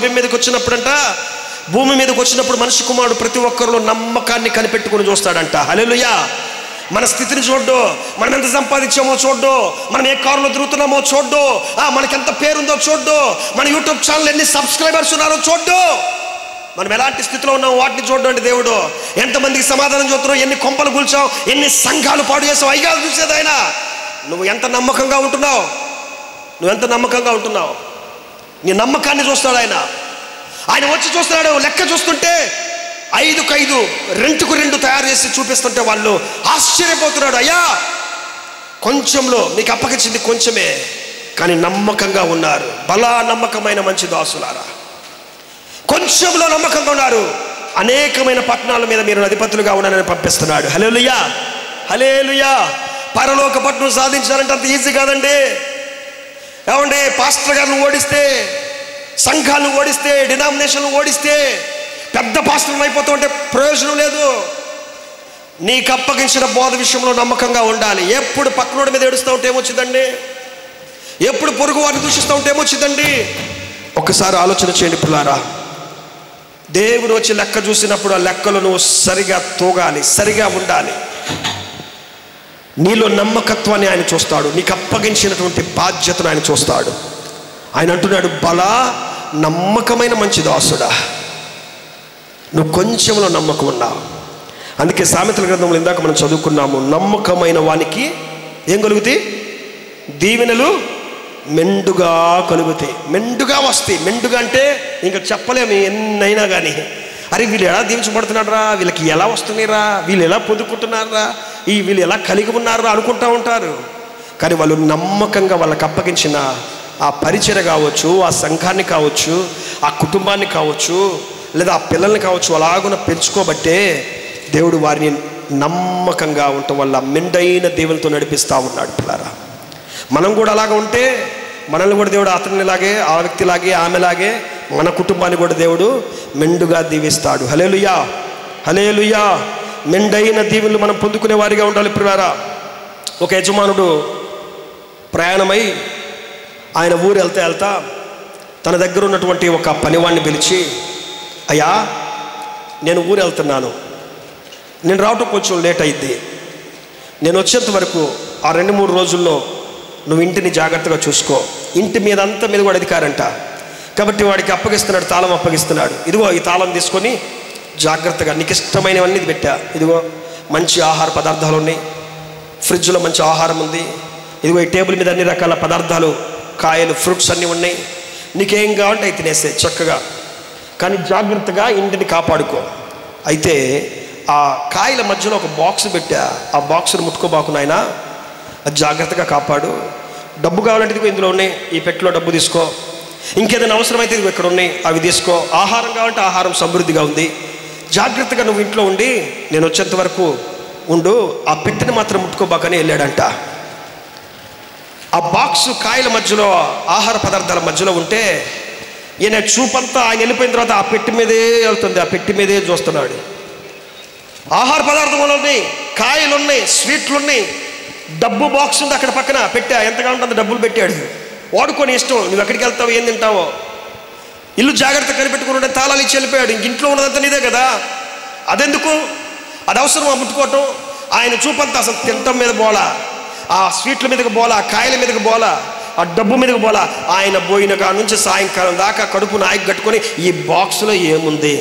భూమి మీదకి వచ్చినప్పుడు మనిషి కుమారుడు ప్రతి ఒక్కరిలో నమ్మకాన్ని కనిపెట్టుకుని చూస్తాడంట. హల్లెలూయా. మన స్థితిని చూడ్డు, మనం ఎంత సంపాదించామో చూడ్డు, మనం ఏ కారులో తిరుగుతున్నామో చూడ్డు, మనకెంత పేరుందో చూడ్డు, మన యూట్యూబ్ ఛానల్ ఎన్ని సబ్స్క్రైబర్స్ ఉన్నారో చూడ్డు, మనం ఎలాంటి స్థితిలో ఉన్నాం వాటిని చూడండి. దేవుడు ఎంతమందికి సమాధానం చూస్తున్నావు, ఎన్ని కొంపలు కూల్చావు, ఎన్ని సంఘాలు పాడు చేసావు, అయ్యా చూసేది ఆయన. నువ్వు ఎంత నమ్మకంగా ఉంటున్నావు, నువ్వెంత నమ్మకంగా ఉంటున్నావు, నీ నమ్మకాన్ని చూస్తాడు ఆయన. ఆయన వచ్చి చూస్తున్నాడు, లెక్క చూస్తుంటే 5కు 5, 2కు 2 తయారు చేసి చూపిస్తుంటే వాళ్ళు ఆశ్చర్యపోతున్నాడు. అయ్యా కొంచెంలో మీకు అప్పగించింది కొంచెమే, కానీ నమ్మకంగా ఉన్నారు. బలా నమ్మకమైన మంచి దాసులారా, కొంచెంలో నమ్మకంగా ఉన్నారు, అనేకమైన పట్టణాల మీద మీరు అధిపతులుగా ఉన్నారని పంపిస్తున్నాడు. హల్లెలూయా, హల్లెలూయా. పరలోక పట్టణం సాధించాలంటే అంత ఈజీ కాదండి. ఏమండి, పాస్టర్ గారిని ఓడిస్తే, సంఘాలను ఓడిస్తే, డినామినేషన్లు ఓడిస్తే, పెద్ద పాస్టర్లు అయిపోతూ ఉంటే ప్రయోజనం లేదు. నీకు అప్పగించిన బోధ విషయంలో నమ్మకంగా ఉండాలి. ఎప్పుడు పక్కనోడి మీద ఏడుస్తూ ఉంటే ఏమొచ్చిందండి, ఎప్పుడు పొరుగు వారిని దూషిస్తూ ఉంటే ఏమొచ్చిందండి? ఒకసారి ఆలోచన చేయండి పిల్లారా. దేవుడు వచ్చి లెక్క చూసినప్పుడు ఆ లెక్కలు నువ్వు సరిగా తూగాలి, సరిగా ఉండాలి. నీలో నమ్మకత్వాన్ని ఆయన చూస్తాడు, నీకు అప్పగించినటువంటి బాధ్యతను ఆయన చూస్తాడు. ఆయన అంటున్నాడు, బలా నమ్మకమైన మంచి దాసుడా, నువ్వు కొంచెంలో నమ్మకం ఉన్నావు. అందుకే సామెతల గ్రంథంలో ఇందాక మనం చదువుకున్నాము, నమ్మకమైన వానికి ఏం కలుగుతాయి? దీవెనలు మెండుగా కలుగుతాయి, మెండుగా వస్తాయి. మెండుగా అంటే ఇంకా చెప్పలేము ఎన్నైనా కానీ. అరే వీళ్ళు ఎలా దీవించబడుతున్నారా, వీళ్ళకి ఎలా వస్తున్నారా, వీళ్ళు ఎలా పొందుకుంటున్నారా, వీళ్ళు ఎలా కలిగి ఉన్నారా అనుకుంటూ ఉంటారు. కానీ వాళ్ళు నమ్మకంగా వాళ్ళకి అప్పగించిన ఆ పరిచర్య కావచ్చు, ఆ సంఘాన్ని కావచ్చు, ఆ కుటుంబాన్ని కావచ్చు, లేదా ఆ పిల్లల్ని కావచ్చు, అలాగున పెంచుకోబట్టే దేవుడు వారిని నమ్మకంగా ఉండటం వల్ల మెండైన దేవునితో నడిపిస్తూ ఉన్నాడు. పిల్లారా, మనం కూడా అలాగ ఉంటే మనల్ని కూడా దేవుడు అతనిలాగే, ఆ వ్యక్తిలాగే, ఆమెలాగే మన కుటుంబాన్ని కూడా దేవుడు మెండుగా దీవిస్తాడు. హల్లెలూయా, హల్లెలూయా. మెండైన దీవెనలు మనం పొందుకునే వారిగా ఉండాలి. పిల్లారా, ఒక యజమానుడు ప్రయాణమై ఆయన ఊరు వెళ్తా తన దగ్గర ఉన్నటువంటి ఒక పనివాడిని పిలిచి, అయ్యా నేను ఊరు వెళ్తున్నాను, నేను రావటం కొంచెం లేట్ అయింది, నేను వచ్చేంత వరకు ఆ 2-3 రోజుల్లో నువ్వు ఇంటిని జాగ్రత్తగా చూసుకో. ఇంటి మీద అంతా మీద కూడా అధికారంట కాబట్టి వాడికి అప్పగిస్తున్నాడు, తాళం అప్పగిస్తున్నాడు. ఇదిగో ఈ తాళం తీసుకొని జాగ్రత్తగా నీకు ఇష్టమైనవన్నీ పెట్టా, ఇదిగో మంచి ఆహార పదార్థాలు ఉన్నాయి, ఫ్రిడ్జ్లో మంచి ఆహారం ఉంది, ఇదిగో ఈ టేబుల్ మీద అన్ని రకాల పదార్థాలు, కాయలు, ఫ్రూట్స్ అన్నీ ఉన్నాయి, నీకేం కావాలంటే అవి తినేసే చక్కగా, కానీ జాగ్రత్తగా ఇంటిని కాపాడుకో. అయితే ఆ కాయల మధ్యలో ఒక బాక్స్ పెట్టా, ఆ బాక్స్ను ముట్టుకోబాకు నాయనా, అది జాగ్రత్తగా కాపాడు. డబ్బు కావాలంటే ఇదిగో ఇందులో ఉన్నాయి, ఈ పెట్టెలో డబ్బు తీసుకో, ఇంకేదైనా అవసరమైతే ఇదిగో ఇక్కడ ఉన్నాయి అవి తీసుకో, ఆహారం కావాలంటే ఆహారం సమృద్ధిగా ఉంది, జాగ్రత్తగా నువ్వు ఇంట్లో ఉండి నేను వచ్చేంత వరకు ఉండు, ఆ పెట్టెని మాత్రం ముట్టుకోబాకని వెళ్ళాడంట. ఆ బాక్సు కాయల మధ్యలో, ఆహార పదార్థాల మధ్యలో ఉంటే ఈయన చూపంతా ఆయన వెళ్ళిపోయిన తర్వాత ఆ పెట్టి మీదే వెళ్తుంది, ఆ పెట్టి మీదే చూస్తున్నాడు. ఆహార పదార్థాలు ఉన్నాయి, కాయలు ఉన్నాయి, స్వీట్లు ఉన్నాయి, డబ్బు బాక్స్ ఉంది అక్కడ పక్కన పెట్టా, ఎంతగా ఉంటుంది డబ్బులు పెట్టాడు, వాడుకొని ఇష్టం, నువ్వు ఎక్కడికి వెళ్తావు, ఏం తింటావో. ఇల్లు జాగ్రత్త కనిపెట్టుకుని తాళాలు ఇచ్చి వెళ్ళిపోయాడు. ఇంక ఇంట్లో ఉన్నదంతా నీదే కదా, అదెందుకు, అది అవసరం ఆ ముట్టుకోవటం. ఆయన చూపంతా అసలు తింటం మీద బోలా, ఆ స్వీట్ల మీదకి బోలా, కాయల మీదకి బోలా, ఆ డబ్బు మీదకి బోలా. ఆయన పోయిన కాడ నుంచి సాయంకాలం దాకా కడుపు నాయకు కట్టుకొని ఈ బాక్సులో ఏముంది,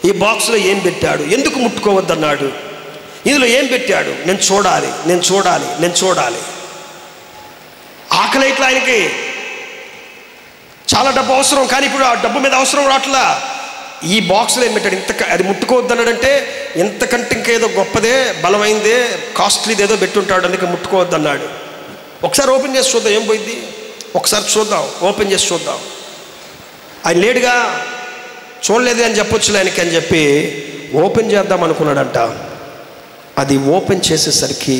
ఈ బాక్సులో ఏం పెట్టాడు, ఎందుకు ముట్టుకోవద్దన్నాడు, ఇందులో ఏం పెట్టాడు, నేను చూడాలి, నేను చూడాలి, నేను చూడాలి. ఆకలి ఇట్లా ఆయనకి చాలా డబ్బు అవసరం, కానీ ఇప్పుడు ఆ డబ్బు మీద అవసరం రావట్లా. ఈ బాక్స్లో ఏం పెట్టాడు, అది ముట్టుకోవద్దన్నాడంటే ఎంతకంటే ఇంకేదో గొప్పదే, బలమైందే, కాస్ట్లీది ఏదో పెట్టుంటాడు, అందుకే ముట్టుకోవద్దన్నాడు. ఒకసారి ఓపెన్ చేసి చూద్దాం ఏం పోయింది, ఒకసారి చూద్దాం, ఓపెన్ చేసి చూద్దాం. ఆయన లేడుగా, చూడలేదు అని చెప్పొచ్చులే ఆయనకి అని చెప్పి ఓపెన్ చేద్దాం అనుకున్నాడంట. అది ఓపెన్ చేసేసరికి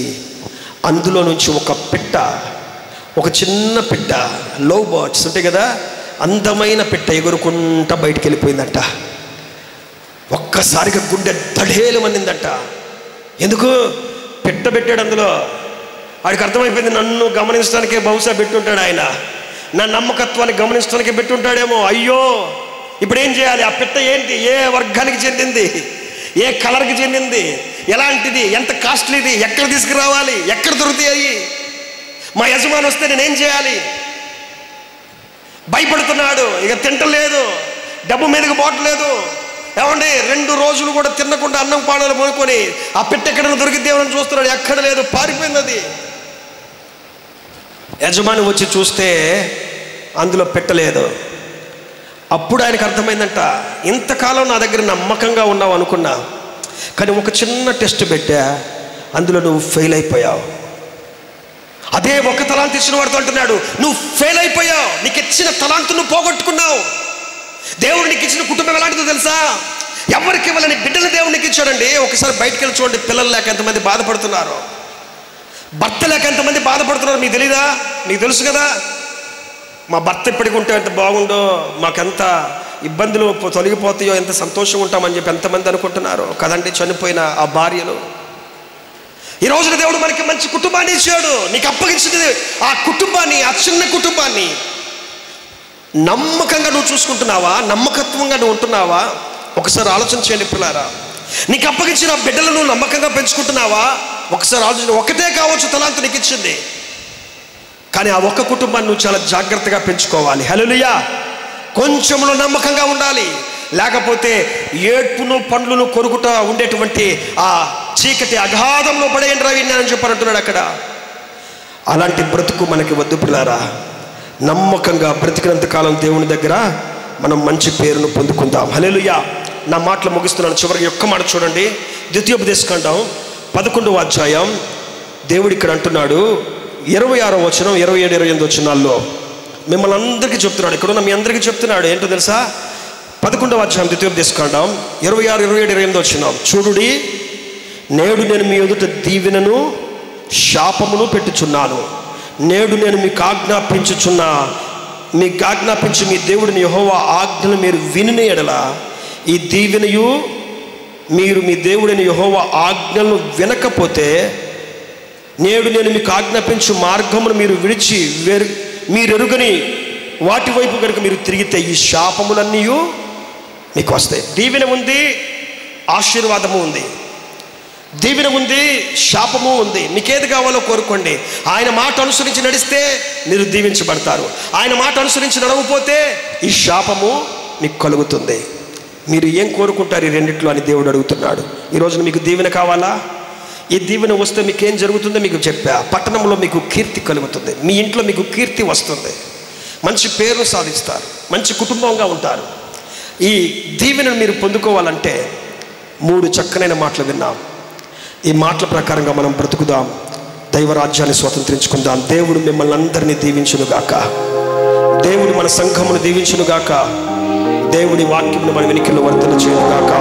అందులో నుంచి ఒక పిట్ట, ఒక చిన్న పిట్ట, లవ్ బర్డ్స్ ఉంటాయి కదా, అందమైన పిట్ట ఎగురుకుంటా బయటికి వెళ్ళిపోయిందంట. ఒక్కసారిగా గుండె దడేలు మందిందంట. ఎందుకు, పిట్ట పెట్టాడు అందులో. వాడికి అర్థమైపోయింది, నన్ను గమనించడానికే బహుశా పెట్టుంటాడు ఆయన, నా నమ్మకత్వాన్ని గమనించడానికే పెట్టుంటాడేమో. అయ్యో ఇప్పుడు ఏం చేయాలి, ఆ పిట్ట ఏంటి, ఏ వర్గానికి చెందింది, ఏ కలర్కి చెందింది, ఎలాంటిది, ఎంత కాస్ట్లీది, ఎక్కడ తీసుకురావాలి, ఎక్కడ దొరుకుతాయి, మా యజమాని వస్తే నేనేం చేయాలి, భయపడుతున్నాడు. ఇక తింటలేదు, డబ్బు మీదకి పోవట్లేదు. ఏమండి 2 రోజులు కూడా తినకుండా అన్నం పాడాలు మొనుకొని ఆ పెట్టె ఎక్కడైనా దొరికిద్దేమని చూస్తున్నాడు, ఎక్కడ లేదు, పారిపోయింది అది. యజమాని వచ్చి చూస్తే అందులో పెట్టలేదు. అప్పుడు ఆయనకు అర్థమైందంట, ఇంతకాలం నా దగ్గర నమ్మకంగా ఉన్నావు అనుకున్నా, కానీ ఒక చిన్న టెస్ట్ పెట్టా, అందులో నువ్వు ఫెయిల్ అయిపోయావు. అదే ఒక తలాంతు ఇచ్చిన వాడితో అంటున్నాడు, నువ్వు ఫెయిల్ అయిపోయావు, నీకు ఇచ్చిన తలాంతు నువ్వు పోగొట్టుకున్నావు. దేవుడు నీకు ఇచ్చిన కుటుంబం ఎలాంటిదో తెలుసా? ఎవరికి ఇవ్వాలని బిడ్డలు దేవుడు నీకు ఇచ్చాడండి. ఒకసారి బయటకు వెళ్ళి చూడండి, పిల్లలు లేక ఎంతమంది బాధపడుతున్నారు, భర్త లేక ఎంతమంది బాధపడుతున్నారు. మీకు తెలీదా? మీకు తెలుసు కదా, మా భర్త ఇప్పటికి ఉంటే ఎంత బాగుండో, మాకెంత ఇబ్బందులు తొలగిపోతాయో, ఎంత సంతోషంగా ఉంటామని చెప్పి ఎంతమంది అనుకుంటున్నారు కదండి. చనిపోయిన ఆ భార్యలు. ఈ రోజున దేవుడు మనకి మంచి కుటుంబాన్ని ఇచ్చాడు. నీకు అప్పగించింది ఆ కుటుంబాన్ని, ఆ చిన్న కుటుంబాన్ని నమ్మకంగా నువ్వు చూసుకుంటున్నావా? నమ్మకత్వంగా నువ్వు ఉంటున్నావా? ఒకసారి ఆలోచన చేయండి పిల్లారా. నీకు అప్పగించిన బిడ్డలను నువ్వు నమ్మకంగా పెంచుకుంటున్నావా? ఒకసారి ఆలోచన. ఒకటే కావచ్చు తలాంతు నీకు ఇచ్చింది, కానీ ఆ ఒక్క కుటుంబాన్ని నువ్వు చాలా జాగ్రత్తగా పెంచుకోవాలి. హల్లెలూయా. కొంచెంలో నమ్మకంగా ఉండాలి, లేకపోతే ఏడ్పును పండ్లను కొరుకుట ఉండేటువంటి ఆ చీకటి అగాధంలో పడేయండి రవి అని చెప్పారంటున్నాడు అక్కడ. అలాంటి బ్రతుకు మనకి వద్దు పిల్లారా. నమ్మకంగా బ్రతికినంత కాలం దేవుని దగ్గర మనం మంచి పేరును పొందుకుందాం. హల్లెలూయా. నా మాటలు ముగిస్తున్నాను. చివరికి ఒక్క మాట చూడండి, ద్వితీయోపదేశకాండం 11వ అధ్యాయం. దేవుడు ఇక్కడ అంటున్నాడు, 26వ వచనం, 27, 28 వచనాల్లో మిమ్మల్ని అందరికీ చెప్తున్నాడు. ఇక్కడున్న మీ అందరికీ చెప్తున్నాడు. ఏంటో తెలుసా? 11వ అధ్యాయం ద్వితీయోపదేశకాండం 26, 27, 28 వచనం. చూడుడి, నేడు నేను మీ ఎదుట దీవెనను శాపమును పెట్టుచున్నాను. నేడు నేను మీకు ఆజ్ఞాపించి మీ దేవుడిని యెహోవా ఆజ్ఞను మీరు వినిన ఎడల ఈ దీవెనయు, మీరు మీ దేవుడిని యెహోవా ఆజ్ఞలను వినకపోతే, నేడు నేను మీకు ఆజ్ఞాపించు మార్గమును మీరు విడిచి మీరెరుగని వాటి వైపు కనుక మీరు తిరిగితే ఈ శాపములన్నీ మీకు వస్తాయి. దీవెన ఉంది, ఆశీర్వాదము ఉంది. దీవెన ఉంది, శాపము ఉంది. మీకేది కావాలో కోరుకోండి. ఆయన మాట అనుసరించి నడిస్తే మీరు దీవించబడతారు. ఆయన మాట అనుసరించి నడవకపోతే ఈ శాపము మీకు కలుగుతుంది. మీరు ఏం కోరుకుంటారు ఈ రెండిట్లో అని దేవుడు అడుగుతున్నాడు. ఈరోజు మీకు దీవెన కావాలా? ఈ దీవెన వస్తే మీకు ఏం జరుగుతుందో మీకు చెప్పా. పట్టణంలో మీకు కీర్తి కలుగుతుంది, మీ ఇంట్లో మీకు కీర్తి వస్తుంది, మంచి పేరు సాధిస్తారు, మంచి కుటుంబంగా ఉంటారు. ఈ దీవెనను మీరు పొందుకోవాలంటే 3 చక్కనైన మాటలు విన్నాం. ఈ మాటల ప్రకారంగా మనం బ్రతుకుదాం, దైవరాజ్యాన్ని స్వతంత్రించుకుందాం. దేవుడు మిమ్మల్ని అందరినీ దీవించునుగాక. దేవుడు మన సంఘమును దీవించునుగాక. దేవుడి వాక్యమును మన వెనుకల్లో వర్తన చేయునుగాక.